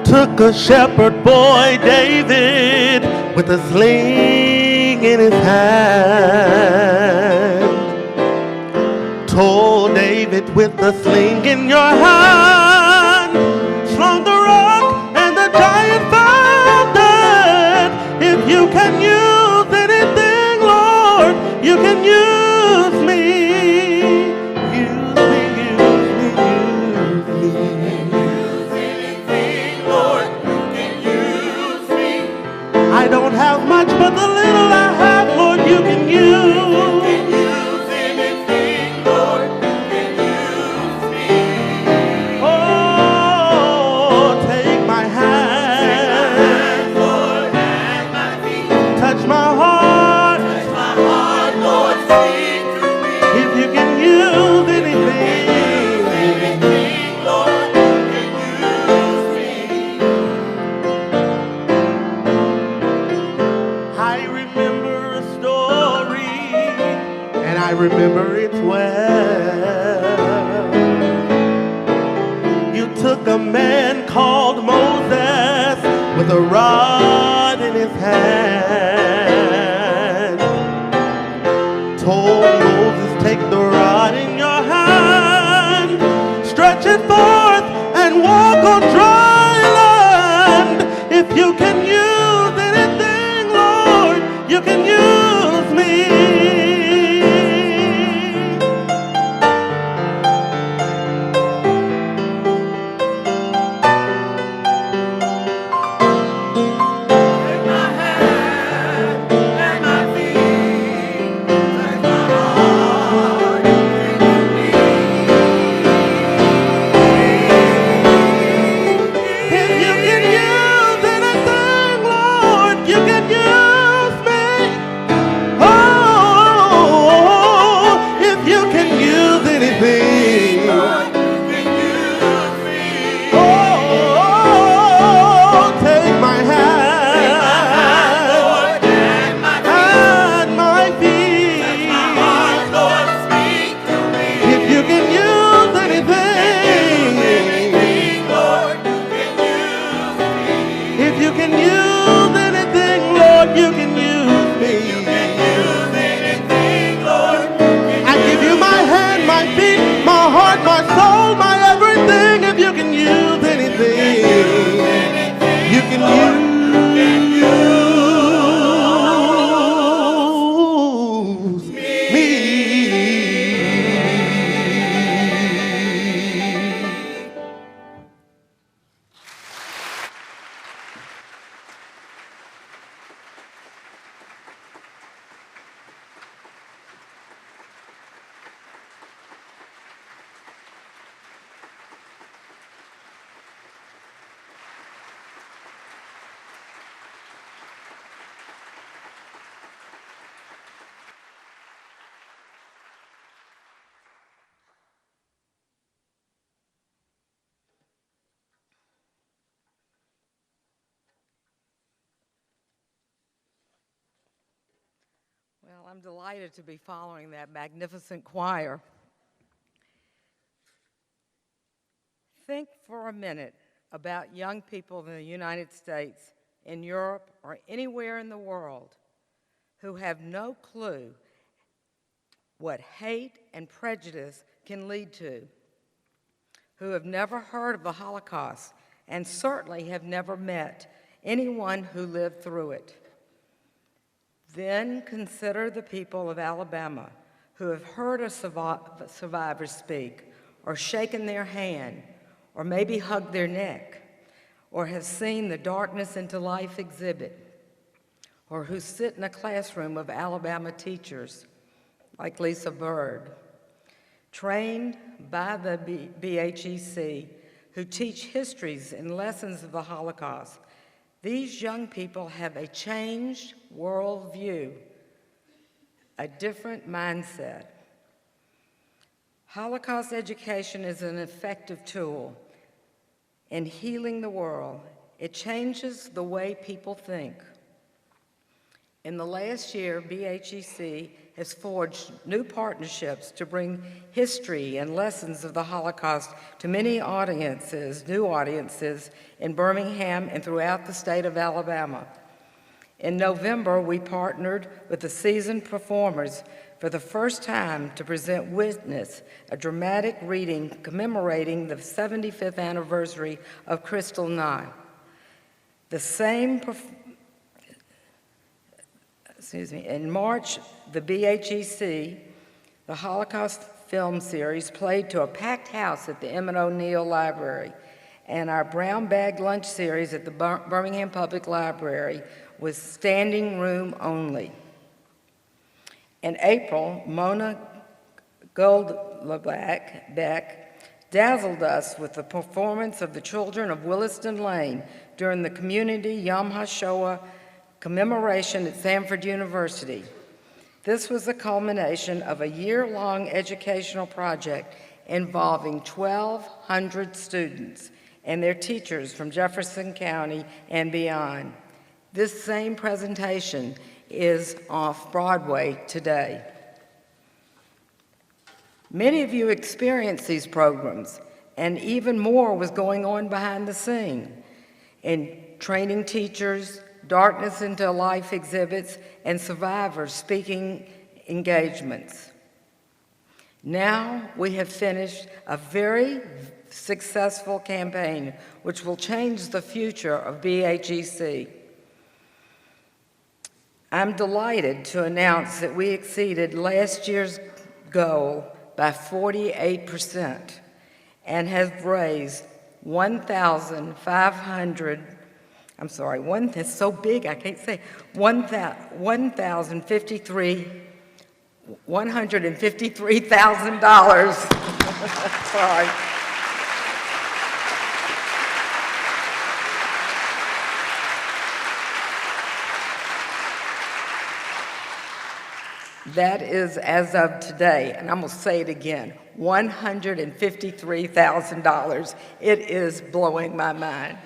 Speaker 9: Took a shepherd boy, David, with a sling in his hand. Told David, with the sling in your hand, slung the rock and the giant fell dead. If you can use anything, Lord, you can use me. Use me, use me, use me. Use anything, Lord, you can use me. I don't have much, but the little I have, Lord, you can use. I remember it well. You took a man called Moses with a rod in his hand. Told Moses, take the rod in your hand, stretch it forth and walk on dry land. If you can use anything, Lord, you can use me.
Speaker 10: Well, I'm delighted to be following that magnificent choir. Think for a minute about young people in the United States, in Europe, or anywhere in the world who have no clue what hate and prejudice can lead to, who have never heard of the Holocaust and certainly have never met anyone who lived through it. Then consider the people of Alabama who have heard a survivor speak, or shaken their hand, or maybe hugged their neck, or have seen the Darkness into Life exhibit, or who sit in a classroom of Alabama teachers like Lisa Byrd, trained by the BHEC, who teach histories and lessons of the Holocaust. These young people have a changed worldview, a different mindset. Holocaust education is an effective tool in healing the world. It changes the way people think. In the last year, BHEC has forged new partnerships to bring history and lessons of the Holocaust to many audiences, new audiences, in Birmingham and throughout the state of Alabama. In November, we partnered with the seasoned performers for the first time to present Witness, a dramatic reading commemorating the 75th anniversary of Kristall 9. In March, the BHEC, the Holocaust film series, played to a packed house at the Emmett O'Neill Library, and our Brown Bag Lunch series at the Birmingham Public Library was standing room only. In April, Mona Goldbeck dazzled us with the performance of the children of Williston Lane during the community Yom HaShoah commemoration at Samford University. This was the culmination of a year-long educational project involving 1,200 students and their teachers from Jefferson County and beyond. This same presentation is off Broadway today. Many of you experienced these programs, and even more was going on behind the scene in training teachers, Darkness into Life exhibits, and survivors speaking engagements. Now we have finished a very successful campaign which will change the future of BHEC. I'm delighted to announce that we exceeded last year's goal by 48% and have raised it's so big I can't say, $153,000. Sorry. That is as of today, and I'm going to say it again, $153,000. It is blowing my mind.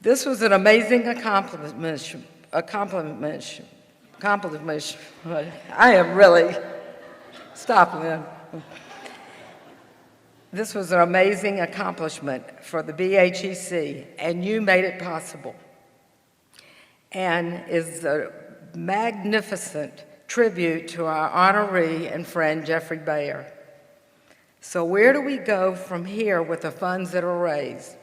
Speaker 10: This was an amazing accomplishment. I am really, stop, Lynn. This was an amazing accomplishment for the BHEC, and you made it possible. And is a magnificent tribute to our honoree and friend, Jeffrey Bayer. So where do we go from here with the funds that are raised?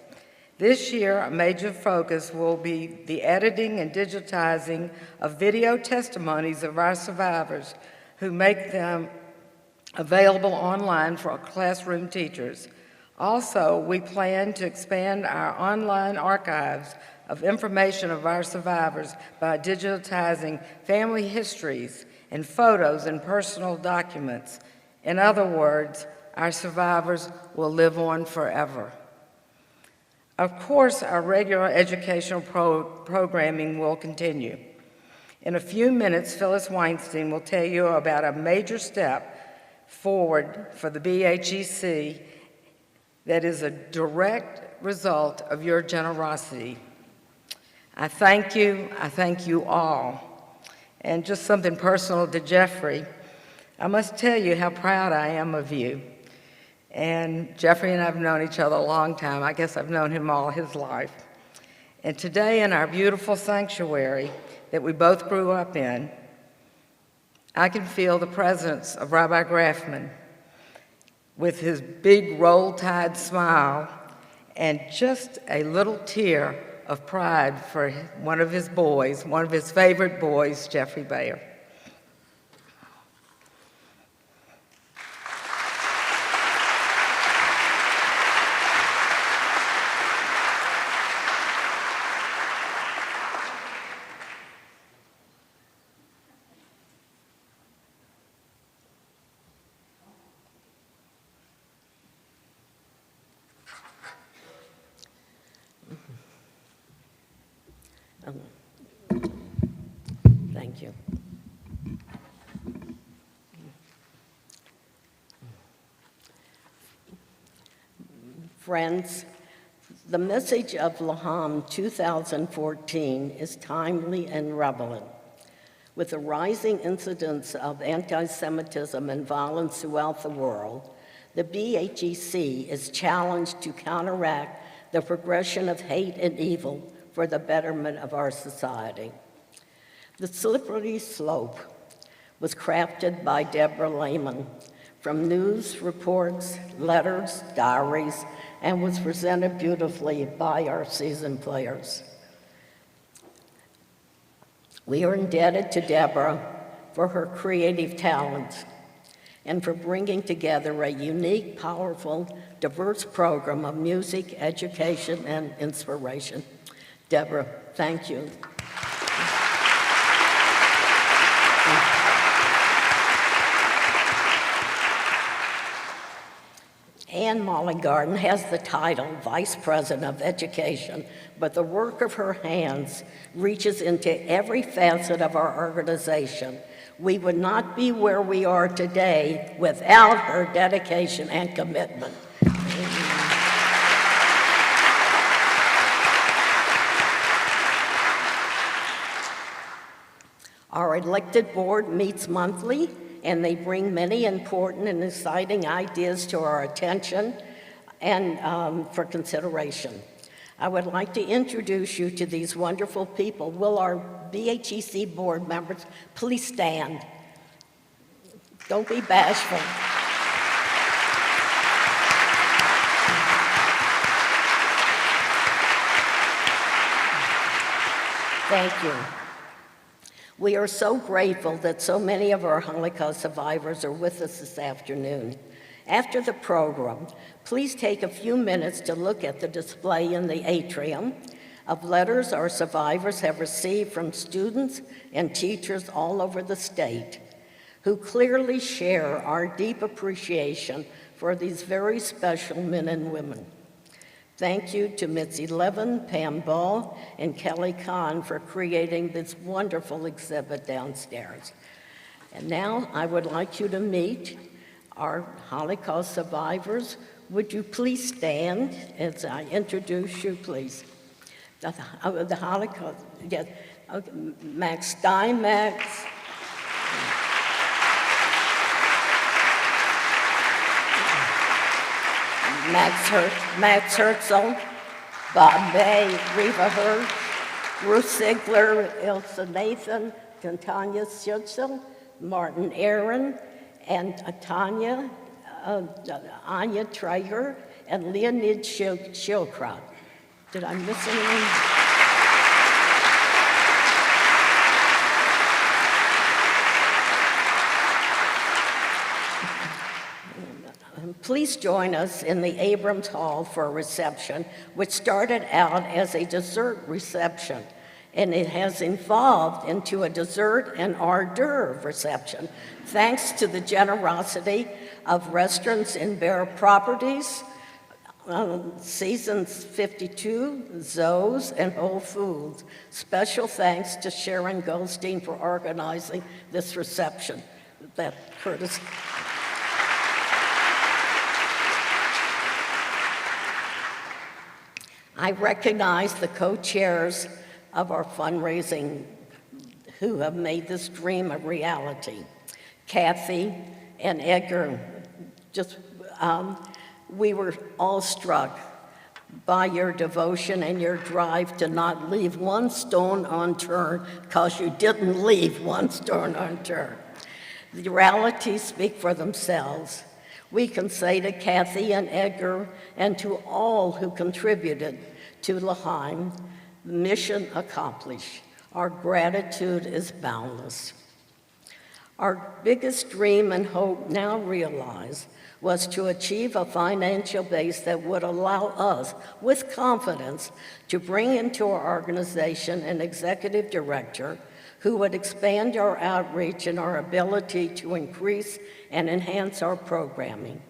Speaker 10: This year, a major focus will be the editing and digitizing of video testimonies of our survivors who make them available online for classroom teachers. Also, we plan to expand our online archives of information of our survivors by digitizing family histories and photos and personal documents. In other words, our survivors will live on forever. Of course, our regular educational programming will continue. In a few minutes, Phyllis Weinstein will tell you about a major step forward for the BHEC that is a direct result of your generosity. I thank you all. And just something personal to Jeffrey, I must tell you how proud I am of you. And Jeffrey and I have known each other a long time. I guess I've known him all his life. And today in our beautiful sanctuary that we both grew up in, I can feel the presence of Rabbi Grafman with his big roll-tide smile and just a little tear of pride for one of his boys, one of his favorite boys, Jeffrey Bayer.
Speaker 11: Thank you. Friends, the message of Laham 2014 is timely and relevant. With the rising incidence of anti-Semitism and violence throughout the world, the BHEC is challenged to counteract the progression of hate and evil for the betterment of our society. The Slippery Slope was crafted by Deborah Lehman from news reports, letters, diaries, and was presented beautifully by our seasoned players. We are indebted to Deborah for her creative talents and for bringing together a unique, powerful, diverse program of music, education, and inspiration. Deborah, thank you. Anne Mollygarden has the title Vice President of Education, but the work of her hands reaches into every facet of our organization. We would not be where we are today without her dedication and commitment. Our elected board meets monthly, and they bring many important and exciting ideas to our attention and for consideration. I would like to introduce you to these wonderful people. Will our BHEC board members please stand? Don't be bashful. Thank you. We are so grateful that so many of our Holocaust survivors are with us this afternoon. After the program, please take a few minutes to look at the display in the atrium of letters our survivors have received from students and teachers all over the state who clearly share our deep appreciation for these very special men and women. Thank you to Mitzi Levin, Pam Ball, and Kelly Kahn for creating this wonderful exhibit downstairs. And now I would like you to meet our Holocaust survivors. Would you please stand as I introduce you, please? The Holocaust, yes, okay. Max Steinmetz. Max Herzl, Bob May, Reva Hirsch, Ruth Ziegler, Ilsa Nathan, Tanya Schutzel, Martin Aaron, and Anya Traeger, and Leonid Schildkraut. Did I miss anyone? Please join us in the Abrams Hall for a reception, which started out as a dessert reception, and it has evolved into a dessert and hors d'oeuvre reception, thanks to the generosity of restaurants in Bear Properties, Seasons 52, Zoe's, and Whole Foods. Special thanks to Sharon Goldstein for organizing this reception. That courtesy. I recognize the co-chairs of our fundraising who have made this dream a reality. Kathy and Edgar, we were all struck by your devotion and your drive to not leave one stone unturned, because you didn't leave one stone unturned. The realities speak for themselves. We can say to Kathy and Edgar and to all who contributed to L'Chaim, mission accomplished. Our gratitude is boundless. Our biggest dream and hope now realized was to achieve a financial base that would allow us, with confidence, to bring into our organization an executive director who would expand our outreach and our ability to increase and enhance our programming.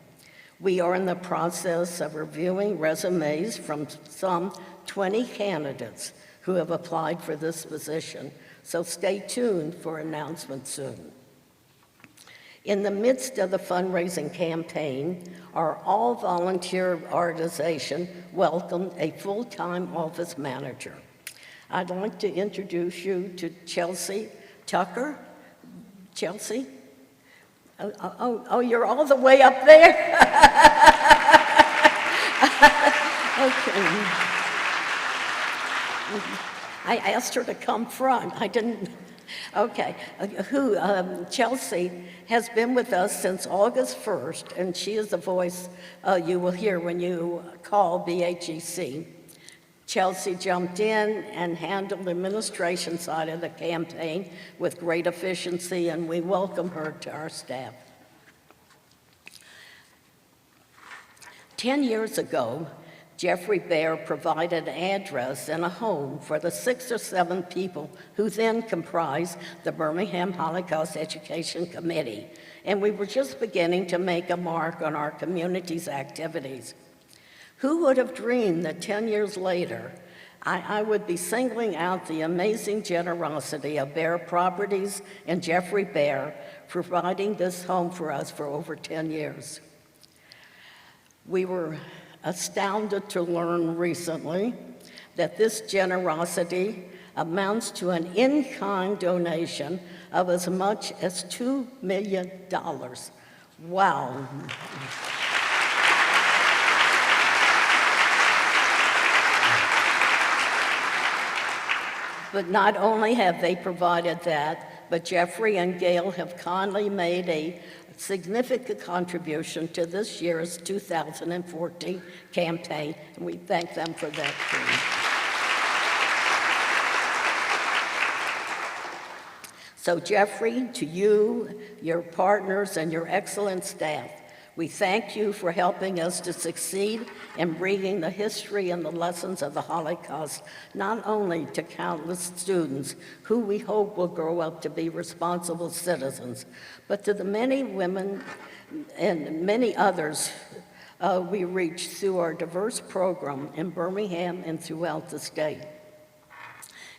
Speaker 11: We are in the process of reviewing resumes from some 20 candidates who have applied for this position, so stay tuned for announcements soon. In the midst of the fundraising campaign, our all-volunteer organization welcomed a full-time office manager. I'd like to introduce you to Chelsea Tucker, Chelsea. Oh, you're all the way up there? Okay. I asked her to come front. I didn't. Okay. Chelsea has been with us since August 1st, and she is the voice you will hear when you call BHEC. Chelsea jumped in and handled the administration side of the campaign with great efficiency, and we welcome her to our staff. 10 years ago, Jeffrey Byrd provided an address and a home for the 6 or 7 people who then comprised the Birmingham Holocaust Education Committee, and we were just beginning to make a mark on our community's activities. Who would have dreamed that 10 years later, I would be singling out the amazing generosity of Byrd Properties and Jeffrey Byrd providing this home for us for over 10 years. We were astounded to learn recently that this generosity amounts to an in-kind donation of as much as $2 million. Wow. But not only have they provided that, but Jeffrey and Gail have kindly made a significant contribution to this year's 2014 campaign, and we thank them for that too. So Jeffrey, to you, your partners, and your excellent staff, we thank you for helping us to succeed in bringing the history and the lessons of the Holocaust not only to countless students who we hope will grow up to be responsible citizens, but to the many women and many others we reach through our diverse program in Birmingham and throughout the state.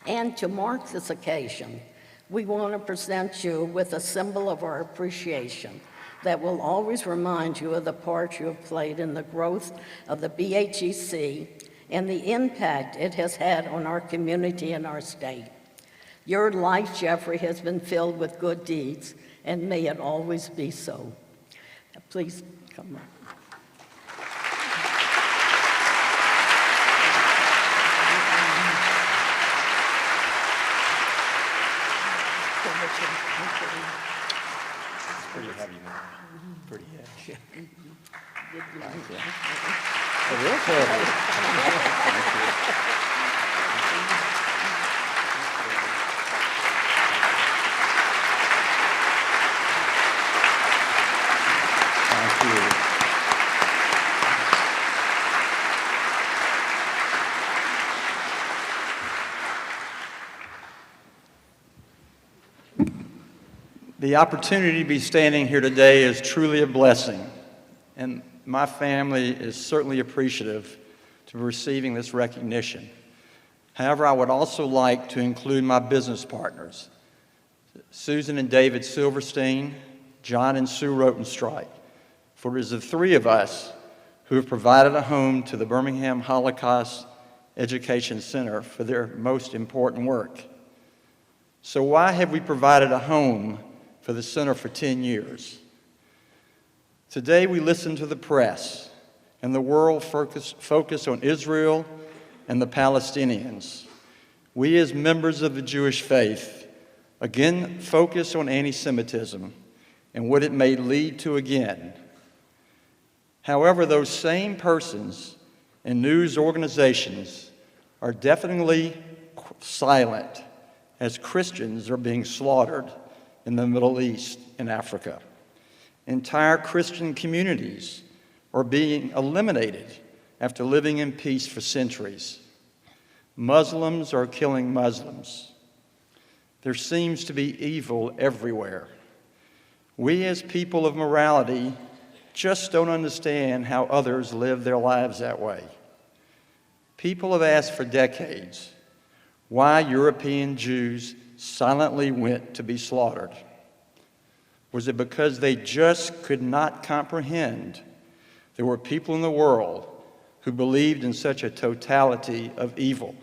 Speaker 11: And to mark this occasion, we want to present you with a symbol of our appreciation that will always remind you of the part you have played in the growth of the BHEC and the impact it has had on our community and our state. Your life, Jeffrey, has been filled with good deeds, and may it always be so. Please come up.
Speaker 12: Pretty heavy, man. Pretty heavy. The opportunity to be standing here today is truly a blessing, and my family is certainly appreciative to receiving this recognition. However, I would also like to include my business partners, Susan and David Silverstein, John and Sue Rotenstrike, for it is the three of us who have provided a home to the Birmingham Holocaust Education Center for their most important work. So why have we provided a home for the center for 10 years? Today we listen to the press and the world focus on Israel and the Palestinians. We as members of the Jewish faith again focus on anti-Semitism and what it may lead to again. However, those same persons and news organizations are definitely silent as Christians are being slaughtered in the Middle East and Africa. Entire Christian communities are being eliminated after living in peace for centuries. Muslims are killing Muslims. There seems to be evil everywhere. We as people of morality just don't understand how others live their lives that way. People have asked for decades why European Jews silently went to be slaughtered. Was it because they just could not comprehend there were people in the world who believed in such a totality of evil?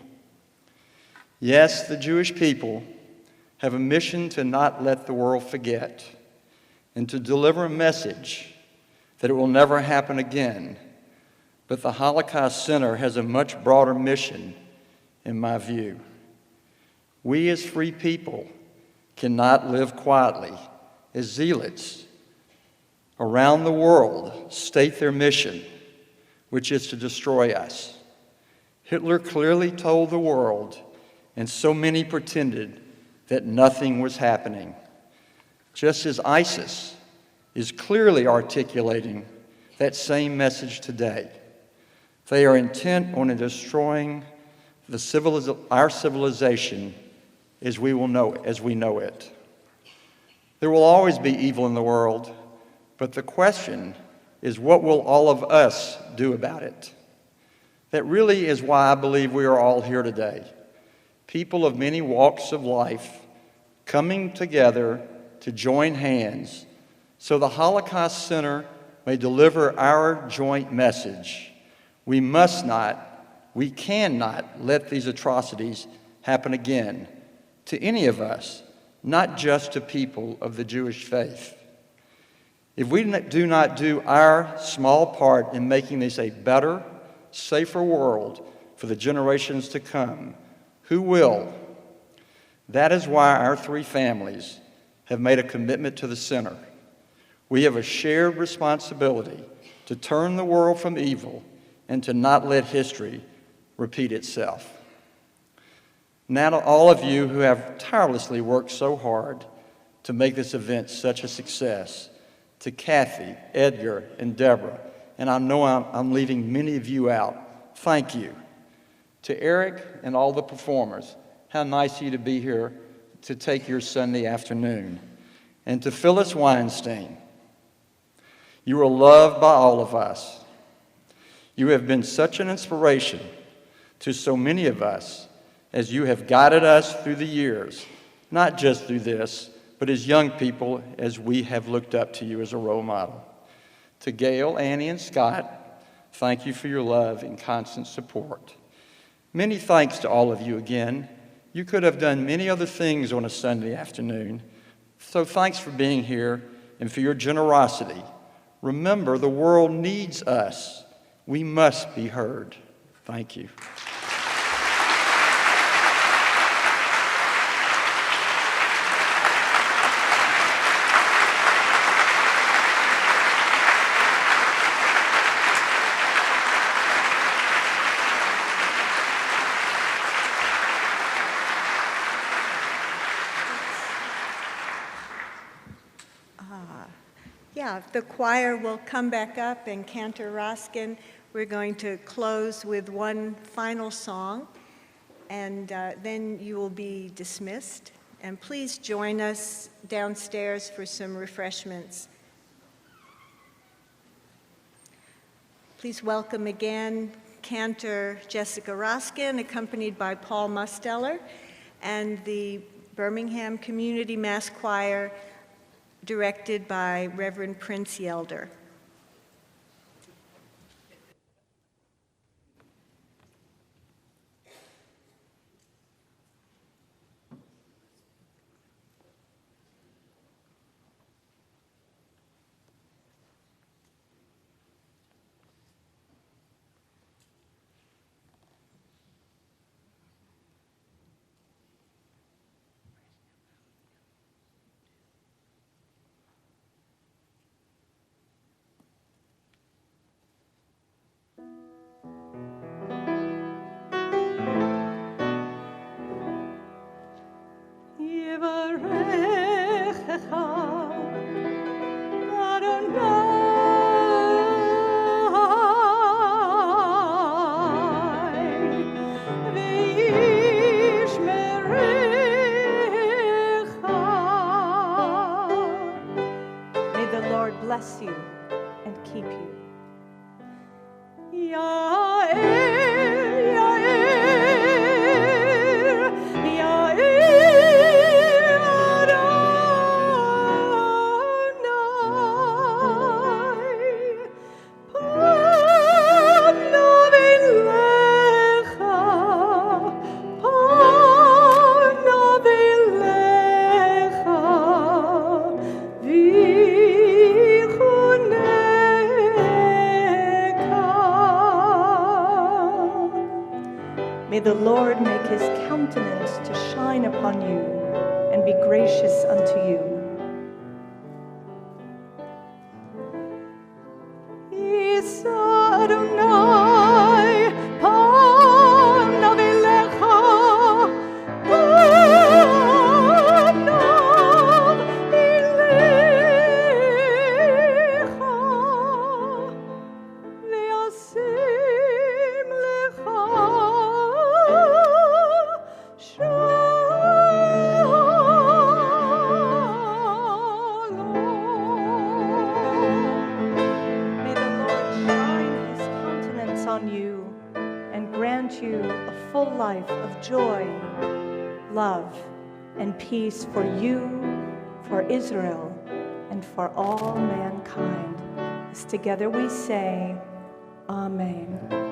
Speaker 12: Yes, the Jewish people have a mission to not let the world forget and to deliver a message that it will never happen again. But the Holocaust Center has a much broader mission, in my view. We as free people cannot live quietly as zealots around the world state their mission, which is to destroy us. Hitler clearly told the world, and so many pretended, that nothing was happening. Just as ISIS is clearly articulating that same message today. They are intent on destroying our civilization as we know it. There will always be evil in the world, but the question is, what will all of us do about it? That really is why I believe we are all here today. People of many walks of life coming together to join hands so the Holocaust Center may deliver our joint message. We cannot let these atrocities happen again to any of us, not just to people of the Jewish faith. If we do not do our small part in making this a better, safer world for the generations to come, who will? That is why our three families have made a commitment to the center. We have a shared responsibility to turn the world from evil and to not let history repeat itself. Now to all of you who have tirelessly worked so hard to make this event such a success, to Kathy, Edgar, and Deborah, and I know I'm leaving many of you out, thank you. To Eric and all the performers, how nice of you to be here to take your Sunday afternoon. And to Phyllis Weinstein, you are loved by all of us. You have been such an inspiration to so many of us as you have guided us through the years, not just through this, but as young people, as we have looked up to you as a role model. To Gail, Annie, and Scott, thank you for your love and constant support. Many thanks to all of you again. You could have done many other things on a Sunday afternoon, so thanks for being here and for your generosity. Remember, the world needs us. We must be heard. Thank you.
Speaker 1: The choir will come back up and cantor Raskin. We're going to close with one final song, and then you will be dismissed. And please join us downstairs for some refreshments. Please welcome again cantor Jessica Raskin, accompanied by Paul Musteller, and the Birmingham Community Mass Choir, directed by Reverend Prince Yelder.
Speaker 3: Bless you and keep you. the Lord make his countenance to shine upon you and be gracious unto you. Adonai, panav elecha, panav elecha, ve'asim lecha shalom. May the Lord shine his countenance on you and grant you a full life of joy, love, and peace for you, for Israel, and for all mankind. As together we say, Amen.